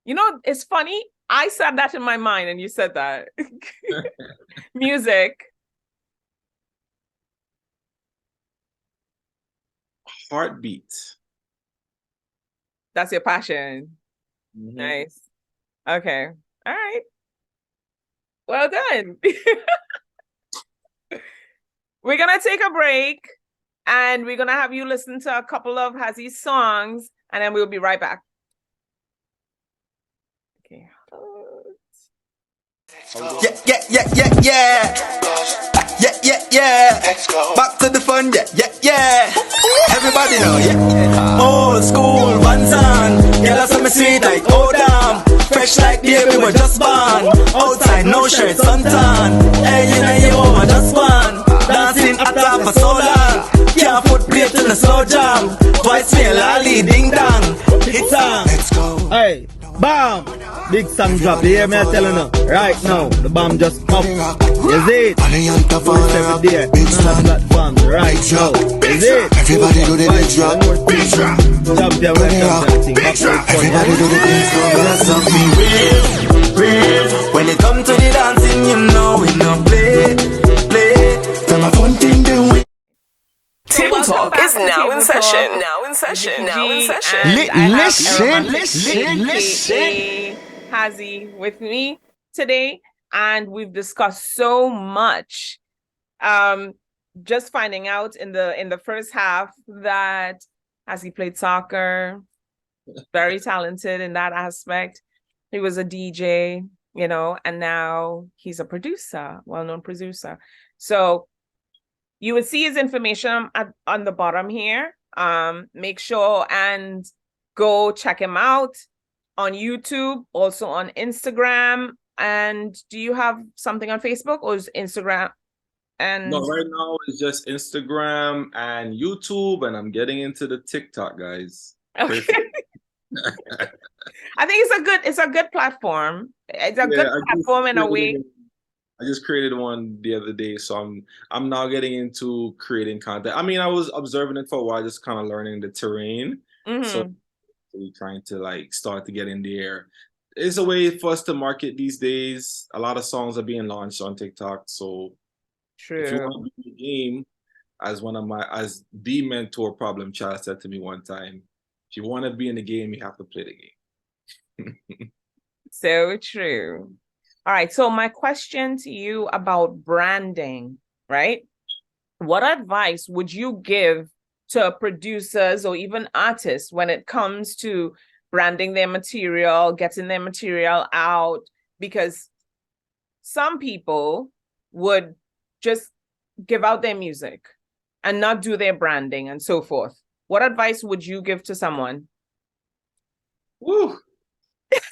You know, it's funny. I said that in my mind and you said that. Music. Heartbeat. That's your passion. Nice. Okay. All right. Well done. We're going to take a break, and we're going to have you listen to a couple of Hazzy's songs, and then we'll be right back. Okay. Yeah. Let's go. Back to the fun, yeah. Everybody know, Old school, Vincent. Girl, I saw me sweet like, oh damn. Fresh like baby, we were just born. Outside, no shirt, suntan. Hey, you know you over just one. Dancing at top for so long. Can't put play to the a slow jam. Voice me a lolly ding dong. It's on. Let's go. Hey, bam! Big song drop. You hear me? I telling you. Right now, the bomb just pop. You see it? First every day. None of that bomb. Right now. You see it? Everybody do the big drop. Big drop. Champion, we're champion. Big drop. Everybody do the big drop. That's something real. When it come to the dancing, you know we no play. From a fun thing doing. Table Talk is now in session. Now in session. Now in session. Listen. Hazzy with me today, and we've discussed so much. Just finding out in the first half that Hazzy played soccer, very talented in that aspect. He was a DJ, and now he's a producer, well-known producer. So you will see his information on the bottom here. Make sure and go check him out on YouTube, also on Instagram. And do you have something on Facebook, or is Instagram? And no, right now it's just Instagram and YouTube, and I'm getting into the TikTok, guys. Okay. I think it's a good platform. It's a good platform in a way. I just created one the other day, so I'm now getting into creating content. I mean, I was observing it for a while, just kind of learning the terrain. So trying to start to get in there. It's a way for us to market these days. A lot of songs are being launched on TikTok, so true. If you want to be in the game, as the mentor Problem Child said to me one time, if you want to be in the game, you have to play the game. So true. All right. So my question to you about branding, right? What advice would you give to producers or even artists when it comes to branding their material, getting their material out? Because some people would just give out their music and not do their branding and so forth. What advice would you give to someone? Woo!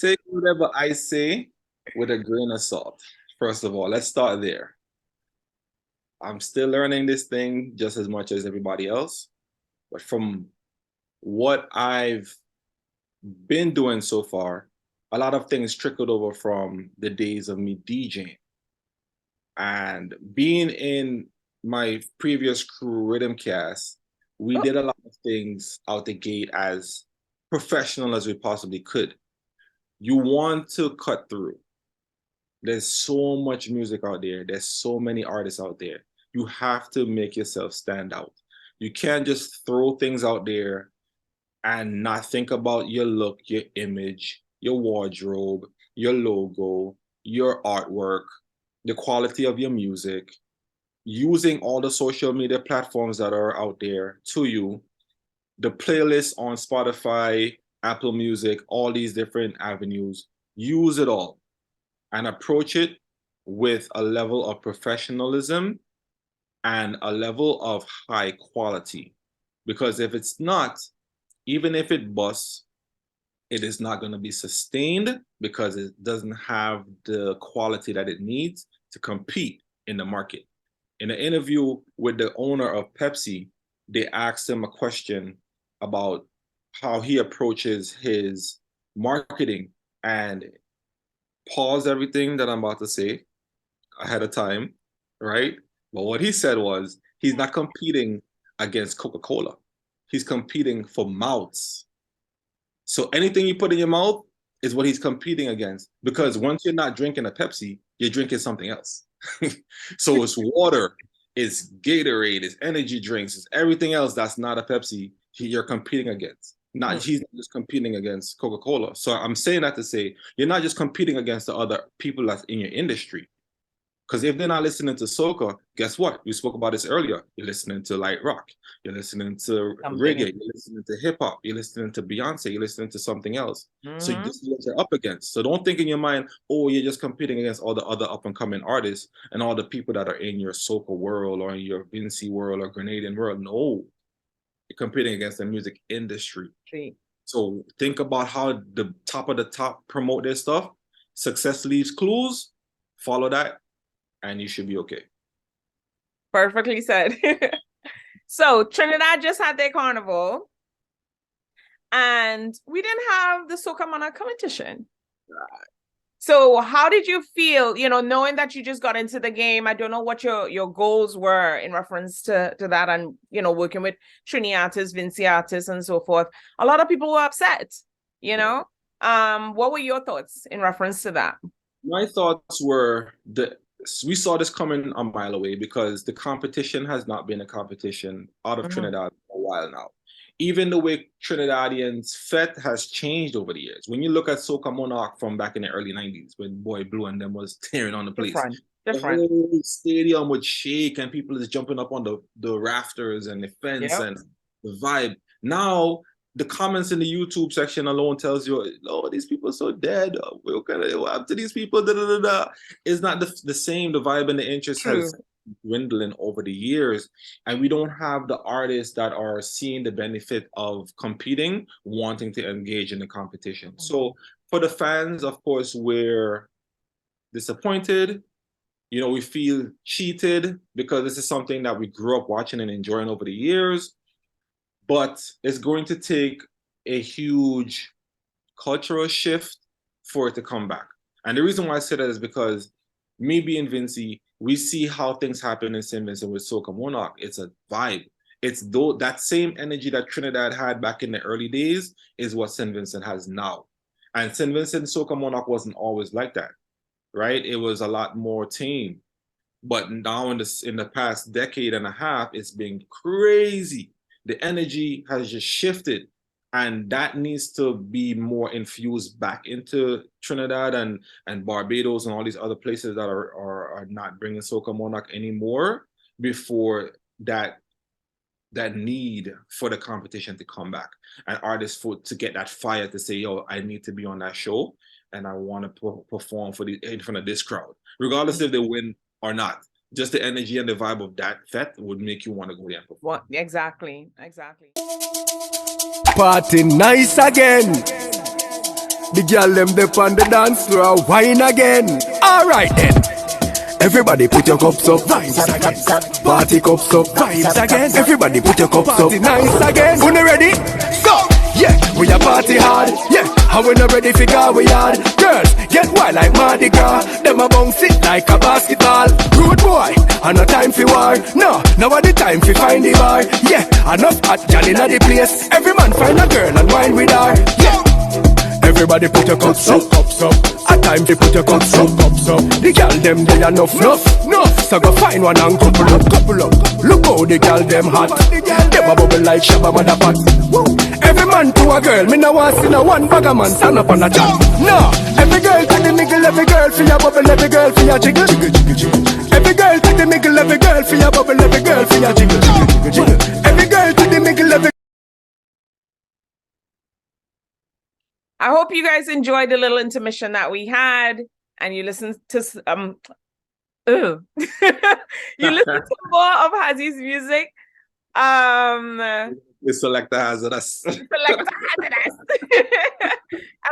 Take whatever I say with a grain of salt. First of all, let's start there. I'm still learning this thing just as much as everybody else. But from what I've been doing so far, a lot of things trickled over from the days of me DJing. And being in my previous crew, Rhythm Cast, we did a lot of things out the gate as professional as we possibly could. You want to cut through. There's so much music out there. There's so many artists out there. You have to make yourself stand out. You can't just throw things out there and not think about your look, your image, your wardrobe, your logo, your artwork, the quality of your music, using all the social media platforms that are out there to you, the playlist on Spotify, Apple Music, all these different avenues, use it all and approach it with a level of professionalism and a level of high quality. Because if it's not, even if it busts, it is not going to be sustained because it doesn't have the quality that it needs to compete in the market. In an interview with the owner of Pepsi, they asked him a question about how he approaches his marketing, and pause everything that I'm about to say ahead of time, right? But what he said was he's not competing against Coca-Cola. He's competing for mouths. So anything you put in your mouth is what he's competing against, because once you're not drinking a Pepsi, you're drinking something else. So it's water, it's Gatorade, it's energy drinks, it's everything else that's not a Pepsi you're competing against. He's not just competing against Coca-Cola. So I'm saying that to say, you're not just competing against the other people that's in your industry. Because if they're not listening to soca, guess what? We spoke about this earlier. You're listening to light rock. You're listening to reggae. You're listening to hip hop. You're listening to Beyonce. You're listening to something else. So this is what you're up against. So don't think in your mind, oh, you're just competing against all the other up and coming artists and all the people that are in your soca world or in your Vincent world or Grenadian world. No, you're competing against the music industry. So think about how the top of the top promote their stuff. Success leaves clues. Follow that, and you should be okay. Perfectly said. So Trinidad just had their carnival, and we didn't have the Soca Monarch competition. So how did you feel, knowing that you just got into the game? I don't know what your goals were in reference to that, and, working with Trini artists, Vinci artists, and so forth. A lot of people were upset, What were your thoughts in reference to that? My thoughts were that we saw this coming a mile away because the competition has not been a competition out of Trinidad for a while now. Even the way Trinidadians fete has changed over the years. When you look at Soca Monarch from back in the early 90s, when Boy Blue and them was tearing on the place, Different. the whole stadium would shake and people is jumping up on the rafters and the fence and the vibe. Now, the comments in the YouTube section alone tells you, oh, these people are so dead. What happened to these people? Da, da, da, da. It's not the same. The vibe and the interest has dwindling over the years, and we don't have the artists that are seeing the benefit of competing, wanting to engage in the competition. So for the fans, of course, we're disappointed. We feel cheated because this is something that we grew up watching and enjoying over the years. But it's going to take a huge cultural shift for it to come back. And the reason why I say that is because me being Vinci, we see how things happen in St. Vincent with Soca Monarch. It's a vibe. It's that same energy that Trinidad had back in the early days is what St. Vincent has now. And St. Vincent Soca Monarch wasn't always like that, right? It was a lot more tame. But now in the past decade and a half, it's been crazy. The energy has just shifted, and that needs to be more infused back into Trinidad and Barbados and all these other places that are not bringing Soca Monarch anymore before that need for the competition to come back and artists to get that fire to say, yo, I need to be on that show and I want to perform in front of this crowd, regardless if they win or not. Just the energy and the vibe of that fete would make you want to go there and perform. What? Exactly. Party nice again. The girl them dip on the dance floor, wine again. Alright then. Everybody put your cups up, vibes again. Party cups up, vibes again. Everybody put your cups up, party nice again. When you ready? Go! Yeah, we a party hard. Yeah, and we not ready for go we hard. Girls, get wild like Mardi Gras. Them a bounce it like a basketball. Good boy, and no time for war. No, now the time for find the bar. Yeah, enough hot gal inna the place. Every man find a girl and wine with her. Yeah. Everybody put your cups up, A time to put your cups up, The girl them they enough. So go find one and couple up. Look how the girl them hot. Them a bubble like Shabba Motherfuck. Every man to a girl, me no want see no one bag a man stand up on a chat. No, every girl to the niggle, every girl for your bubble, every girl for your jiggle. Every girl to the niggle, every girl for your bubble, every girl for your jiggle. Every girl to the niggle, every. I hope you guys enjoyed the little intermission that we had, and you listened to you listened to more of Hazzy's music. We select the Hazzardus.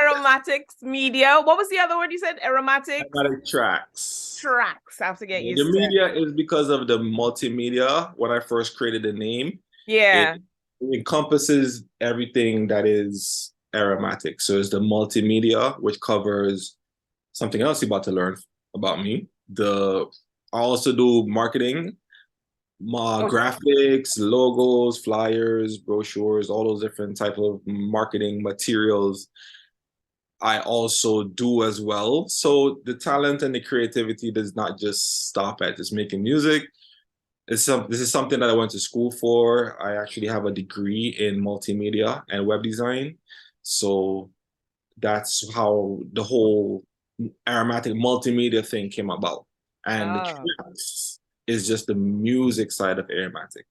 Aromatics media. What was the other word you said? Aromatic tracks. I have to get used the to media is because of the multimedia. When I first created the name, it encompasses everything that is aromatic. So it's the multimedia, which covers something else you're about to learn about me. I also do marketing, graphics, logos, flyers, brochures, all those different type of marketing materials I also do as well. So the talent and the creativity does not just stop at just making music. This is something that I went to school for. I actually have a degree in multimedia and web design. So that's how the whole aromatic multimedia thing came about. And the tracks is just the music side of aromatic.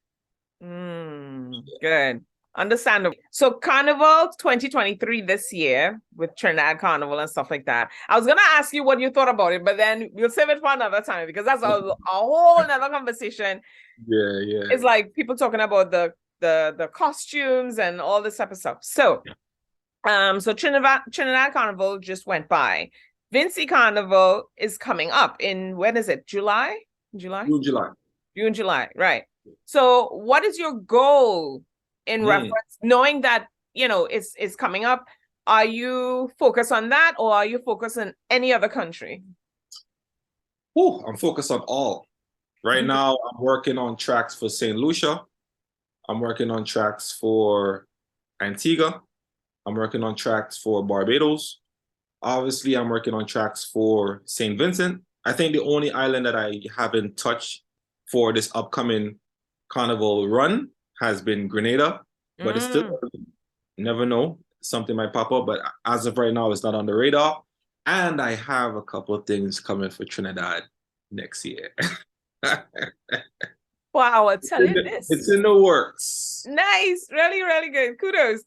Good. Understandable. So Carnival 2023 this year with Trinidad Carnival and stuff like that. I was going to ask you what you thought about it, but then we'll save it for another time because that's a whole another conversation. Yeah. It's like people talking about the costumes and all this type of stuff. So, so Trinidad Carnival just went by. Vinci Carnival is coming up in, when is it? July, right? So what is your goal in Hmm. reference, knowing that, it's coming up? Are you focused on that, or are you focused on any other country? Whew, I'm focused on all. Right now, I'm working on tracks for St. Lucia. I'm working on tracks for Antigua. I'm working on tracks for Barbados. Obviously, I'm working on tracks for St. Vincent. I think the only island that I haven't touched for this upcoming carnival run has been Grenada, but it's still, never know, something might pop up. But as of right now, it's not on the radar. And I have a couple of things coming for Trinidad next year. Wow, I'll tell you this. It's in the works. Nice, really, really good. Kudos.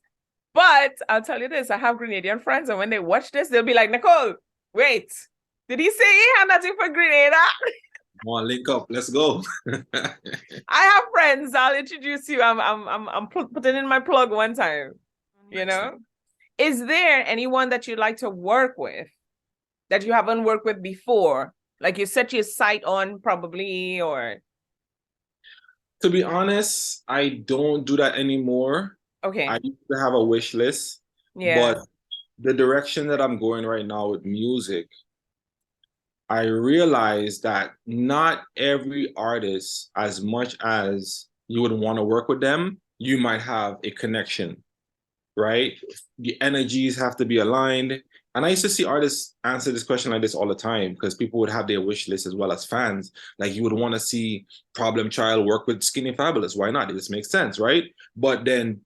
But I'll tell you this, I have Grenadian friends, and when they watch this, they'll be like, Nicole, wait, did he say he had nothing for Grenada? Come on, link up. Let's go. I have friends. I'll introduce you. I'm putting in my plug one time. Is there anyone that you'd like to work with that you haven't worked with before? Like you set your sight on, probably, or To be honest, I don't do that anymore. okay. I used to have a wish list, Yeah. but the direction that I'm going right now with music, I realize that not every artist, as much as you would want to work with them, you might have a connection, right? The energies have to be aligned. And I used to see artists answer this question like this all the time because people would have their wish list as well as fans. Like you would want to see Problem Child work with Skinny Fabulous. Why not? It just makes sense, right? But then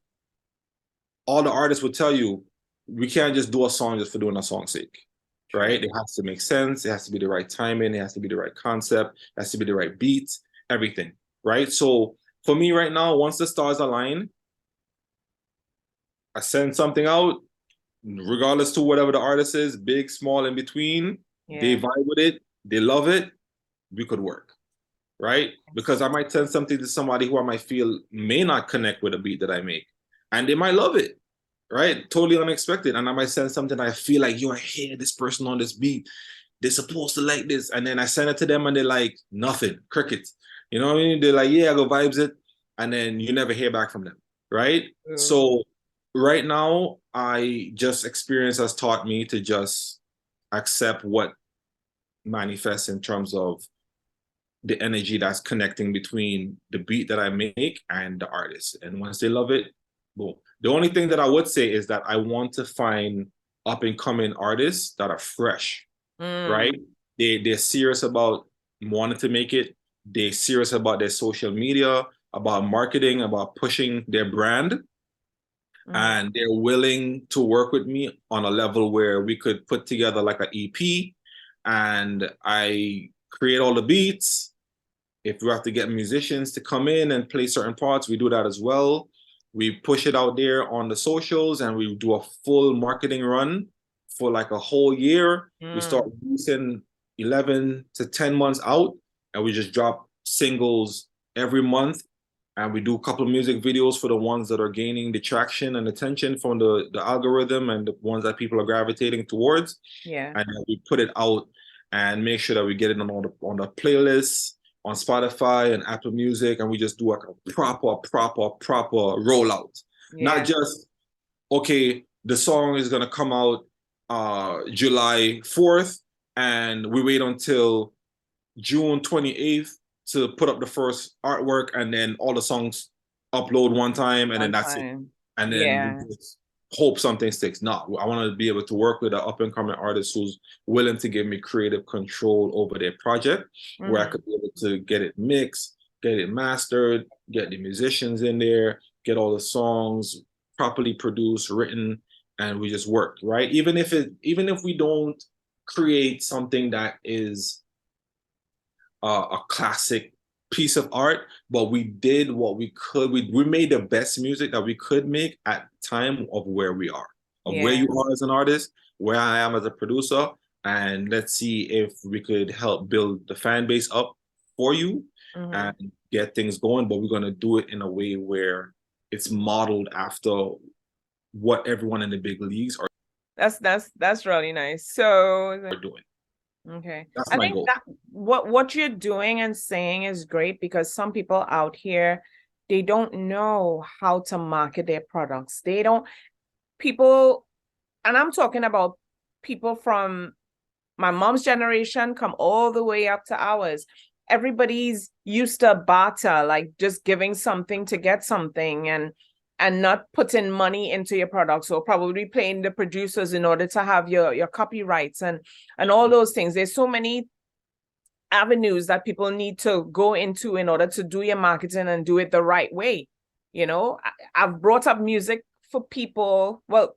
all the artists would tell you, we can't just do a song just for doing a song's sake, right? It has to make sense. It has to be the right timing. It has to be the right concept. It has to be the right beats, everything, right? So for me right now, once the stars align, I send something out, regardless to whatever the artist is, big, small, in between, they vibe with it, they love it, we could work, right? Because I might send something to somebody who I might feel may not connect with a beat that I make, and they might love it, right? Totally unexpected. And I might send something I feel like, I hear this person on this beat, they're supposed to like this, and then I send it to them and they're like, nothing, crickets. You know what I mean? They're like, yeah, I go vibes it, and then you never hear back from them, right? So right now, I just experience has taught me to just accept what manifests in terms of the energy that's connecting between the beat that I make and the artist. And once they love it, boom. The only thing that I would say is that I want to find up and coming artists that are fresh, right? They're serious about wanting to make it. They're serious about their social media, about marketing, about pushing their brand. And they're willing to work with me on a level where we could put together like an EP, and I create all the beats. If we have to get musicians to come in and play certain parts, we do that as well. We push it out there on the socials, and we do a full marketing run for like a whole year. We start releasing 11 to 10 months out, and we just drop singles every month. And we do a couple of music videos for the ones that are gaining the traction and attention from the algorithm, and the ones that people are gravitating towards. Yeah. And then we put it out and make sure that we get it on the playlists on Spotify and Apple Music, and we just do like a proper rollout. Not just, okay, the song is gonna come out July 4th, and we wait until June 28th to put up the first artwork, and then all the songs upload one time, and then that's it. And then we just hope something sticks. No, I want to be able to work with an up-and-coming artist who's willing to give me creative control over their project, where I could be able to get it mixed, get it mastered, get the musicians in there, get all the songs properly produced, written, and we just work, right? Even if we don't create something that is a classic piece of art, but we did what we could. We made the best music that we could make at the time of where we are, of where you are as an artist, where I am as a producer, and let's see if we could help build the fan base up for you and get things going. But we're gonna do it in a way where it's modeled after what everyone in the big leagues are That's really nice. So doing. Okay. That's I my think goal. that what you're doing and saying is great because some people out here, they don't know how to market their products. They don't people, and I'm talking about people from my mom's generation come all the way up to ours. Everybody's used to barter, like just giving something to get something and not putting money into your products or probably paying the producers in order to have your copyrights and all those things. There's so many avenues that people need to go into in order to do your marketing and do it the right way. You know, I've brought up music for people, well,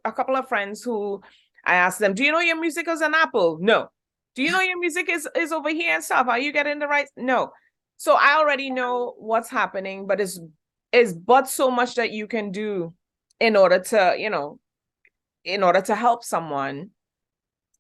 a couple of friends who I asked them, do you know your music is an Apple? No. Do you know your music is over here and stuff? Are you getting the right? No. So I already know what's happening, but it's but so much that you can do in order to, you know, in order to help someone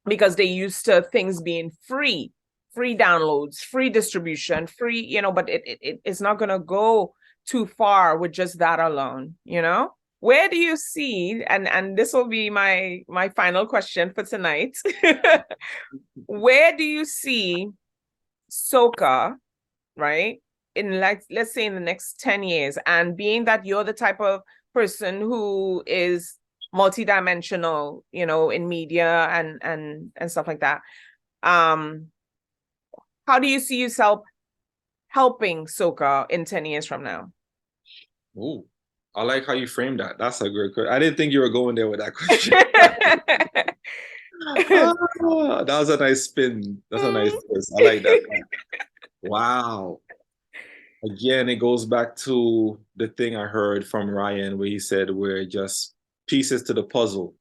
because they used to things being free downloads, free distribution, free, you know, but it's not gonna go too far with just that alone, you know? Where do you see, and this will be my final question for tonight. Where do you see Soca, right? In like let's say in the next 10 years, and being that you're the type of person who is multidimensional, you know, in media and stuff like that. Um, how do you see yourself helping Soca in 10 years from now? Ooh, I like how you framed that. That's a great question. I didn't think you were going there with that question. Ah, that was a nice spin. That's a nice twist. I like that. Wow. Again, it goes back to the thing I heard from Ryan where he said we're just pieces to the puzzle.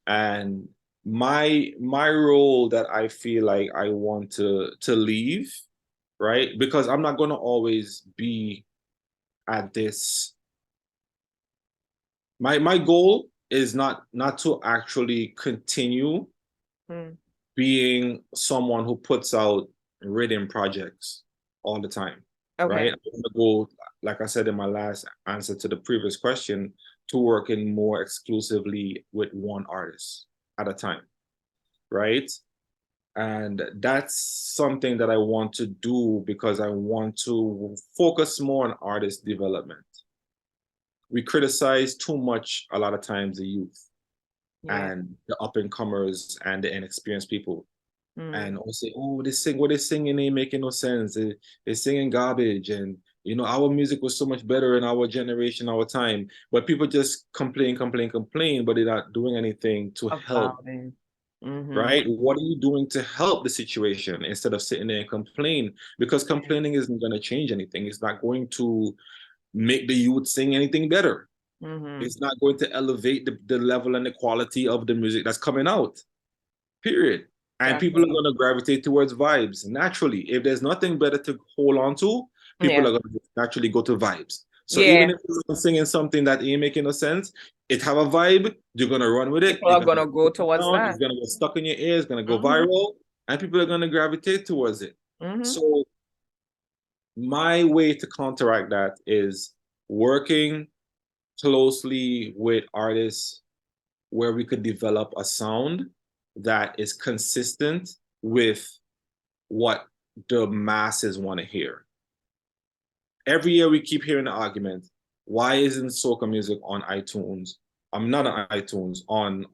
And my role that I feel like I want to leave, right? Because I'm not gonna always be at this. My goal is not to actually continue being someone who puts out written projects all the time, Okay. right? I'm gonna go, like I said in my last answer to the previous question, to working more exclusively with one artist at a time, right? And that's something that I want to do because I want to focus more on artist development. We criticize too much a lot of times the youth Yeah. and the up and comers and the inexperienced people. Mm. And all say, oh, they sing what they singing ain't making no sense. They're singing garbage. And you know, our music was so much better in our generation, our time. But people just complain, but they're not doing anything to help, About it. Mm-hmm. right? What are you doing to help the situation instead of sitting there and complain? Because complaining isn't going to change anything. It's not going to make the youth sing anything better. Mm-hmm. It's not going to elevate the level and the quality of the music that's coming out, period. And people are Exactly. going to gravitate towards vibes naturally. If there's nothing better to hold on to, people Yeah. are going to naturally go to vibes. So Yeah. even if you're singing something that ain't making no sense, it have a vibe, you're going to run with it. People You're are going gonna go to towards down, it's that. going to get stuck in your ears, it's going to go Mm-hmm. viral, and people are going to gravitate towards it. Mm-hmm. So my way to counteract that is working closely with artists where we could develop a sound that is consistent with what the masses want to hear. Every year we keep hearing the argument, why isn't soca music on iTunes? I'm not on iTunes, on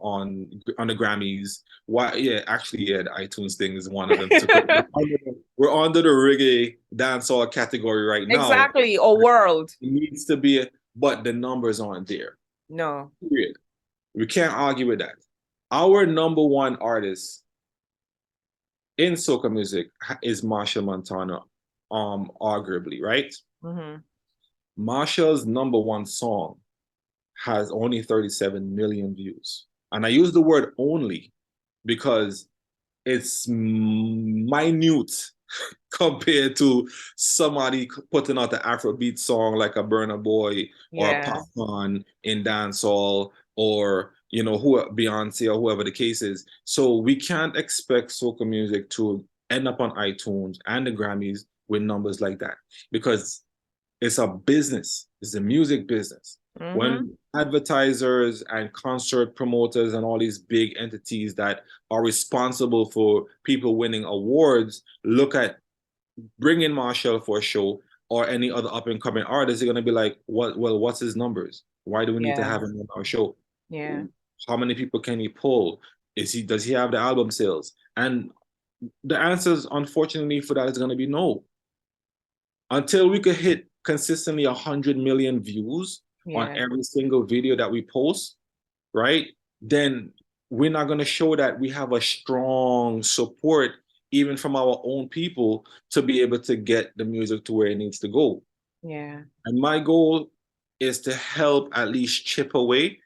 the Grammys. Why? Yeah, actually, yeah, the iTunes thing is one of them too. We're under the reggae dancehall category right now. Exactly. Or world. It needs to be, but the numbers aren't there. No. Period. We can't argue with that. Our number one artist in soca music is Marshall Montana, arguably, right? Mm-hmm. Marshall's number one song has only 37 million views. And I use the word only because it's minute compared to somebody putting out the Afrobeat song like a Burna Boy or a Yeah. Popcorn in dancehall or you know who Beyonce or whoever the case is. So we can't expect soca music to end up on iTunes and the Grammys with numbers like that because it's a business. It's a music business. When advertisers and concert promoters and all these big entities that are responsible for people winning awards look at bringing Marshall for a show or any other up and coming artist, they're gonna be like, "What? Well, what's his numbers? Why do we need to have him on our show? Yeah. How many people can he pull? Does he have the album sales?" And the answers, unfortunately, for that is gonna be no. Until we could hit consistently 100 million views on Yeah. every single video that we post, right? Then we're not going to show that we have a strong support even from our own people to be able to get the music to where it needs to go. Yeah. And my goal is to help at least chip away,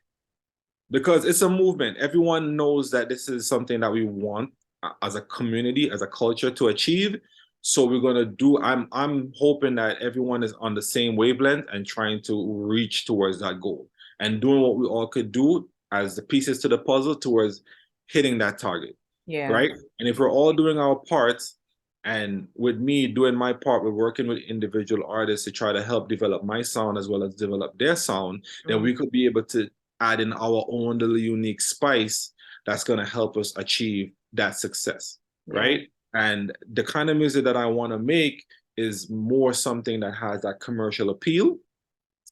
because it's a movement. Everyone knows that this is something that we want as a community, as a culture to achieve. So we're gonna do. I'm hoping that everyone is on the same wavelength and trying to reach towards that goal and doing what we all could do as the pieces to the puzzle towards hitting that target. Yeah. Right. And if we're all doing our parts, and with me doing my part, we're working with individual artists to try to help develop my sound as well as develop their sound, then we could be able to add in our own little unique spice that's going to help us achieve that success. Right. And the kind of music that I want to make is more something that has that commercial appeal,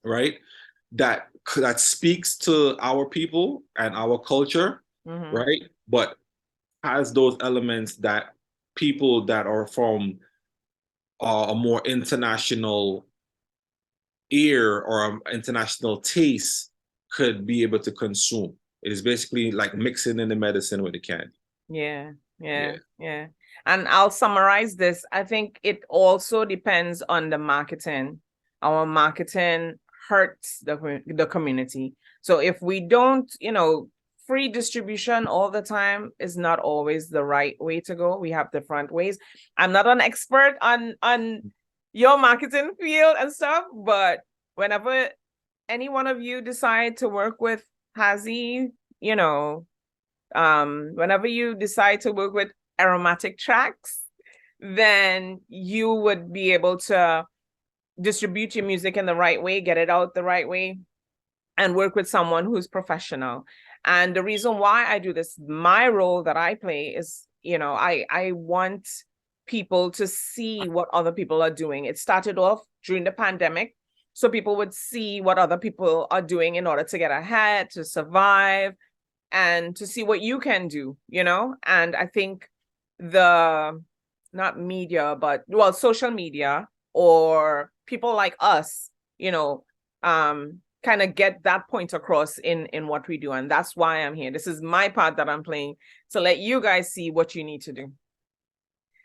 right? That speaks to our people and our culture, right? But has those elements that people that are from a more international ear or international taste could be able to consume. It is basically like mixing in the medicine with the candy. Yeah. And I'll summarize this. I think it also depends on the marketing. Our marketing hurts the community. So if we don't, free distribution all the time is not always the right way to go. We have different ways. I'm not an expert on your marketing field and stuff, but whenever any one of you decide to work with Hazzy, whenever you decide to work with Aromatic tracks, then you would be able to distribute your music in the right way, get it out the right way, and work with someone who's professional. And the reason why I do this, my role that I play is, I want people to see what other people are doing. It started off during the pandemic, so people would see what other people are doing in order to get ahead, to survive, and to see what you can do, And I think not media, but social media or people like us, kind of get that point across in what we do. And that's why I'm here. This is my part that I'm playing to let you guys see what you need to do.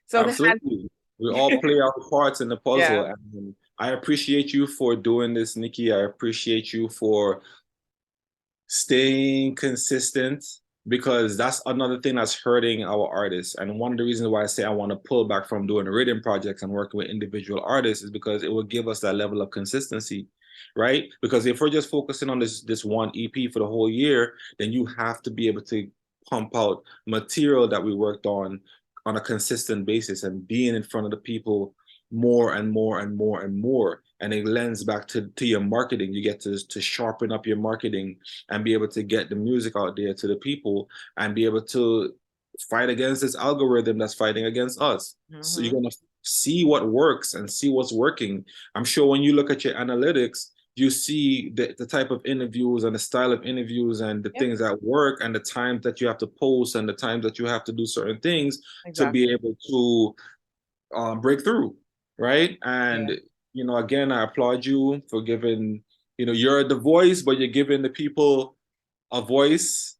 So absolutely. We all play our parts in the puzzle. Yeah. And I appreciate you for doing this, Nikki. I appreciate you for staying consistent, because that's another thing that's hurting our artists. And one of the reasons why I say I want to pull back from doing written projects and working with individual artists is because it will give us that level of consistency, right? Because if we're just focusing on this one EP for the whole year, then you have to be able to pump out material that we worked on a consistent basis and being in front of the people more and more and more and more. And it lends back to your marketing. You get to sharpen up your marketing and be able to get the music out there to the people and be able to fight against this algorithm that's fighting against us. So you're going to see what works and see what's working. I'm sure when you look at your analytics, you see the type of interviews and the style of interviews and the things that work and the times that you have to post and the times that you have to do certain things to be able to break through, right? And again, I applaud you for giving, you're the voice, but you're giving the people a voice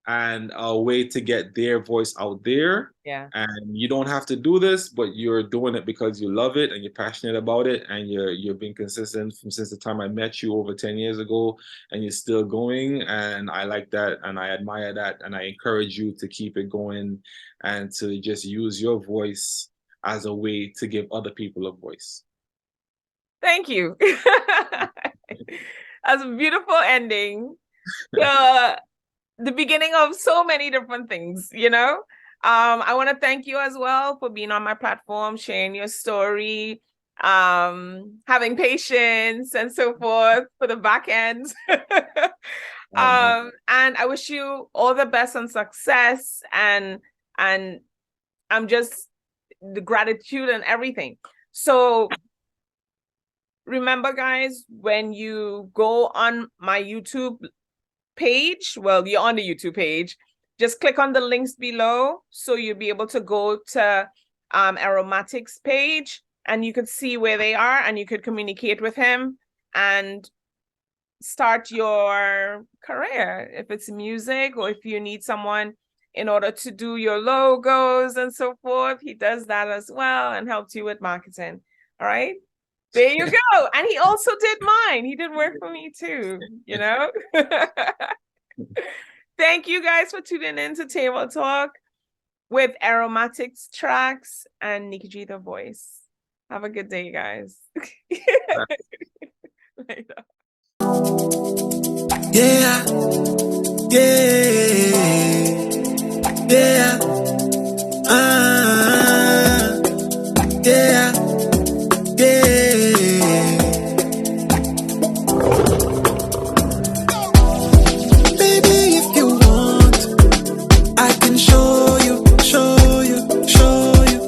and a way to get their voice out there. Yeah. And you don't have to do this, but you're doing it because you love it and you're passionate about it, and you're being consistent since the time I met you over 10 years ago, and you're still going. And I like that, and I admire that, and I encourage you to keep it going and to just use your voice as a way to give other people a voice. Thank you. That's a beautiful ending. The beginning of so many different things, I want to thank you as well for being on my platform, sharing your story. having patience and so forth for the back end. And I wish you all the best and success, and I'm just the gratitude and everything. So remember, guys, when you go on my YouTube page, well, you're on the YouTube page, just click on the links below so you'll be able to go to Aromatic's page and you could see where they are and you could communicate with him and start your career. If it's music or if you need someone in order to do your logos and so forth, he does that as well and helps you with marketing. All right. There you go. And he also did mine. He did work for me too, you know? Thank you guys for tuning in to Table Talk with Aromatic's tracks and Nikki G the voice. Have a good day, guys. Later. Yeah, yeah, yeah, yeah, yeah. Baby, if you want, I can show you, show you, show you.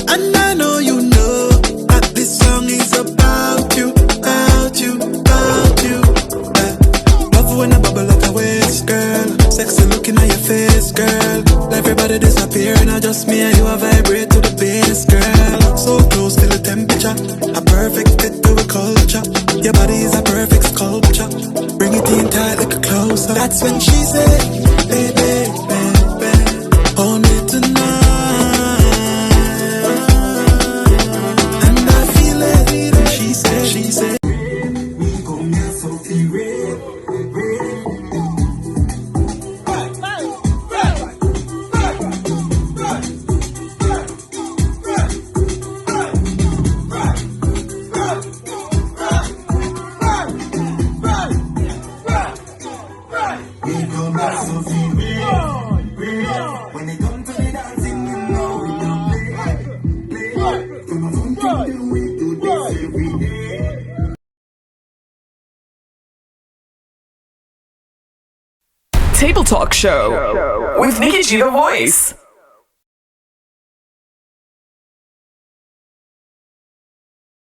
And I know you know that this song is about you, about you, about you. Love when I bubble like a waist, girl. Sexy looking at your face, girl. Everybody disappear and I just me and you a vibrate to the bass, girl. So close, feel the temperature. A perfect fit to a culture. Your body is a perfect sculpture. Bring it in tight like a closer. That's when she said, baby, baby, hold me tonight. And I feel it. And she said, we gon' get so when they come to the dancing, you know we don't play. From a phone to we do this every day. Table Talk Show with Nikki G the voice.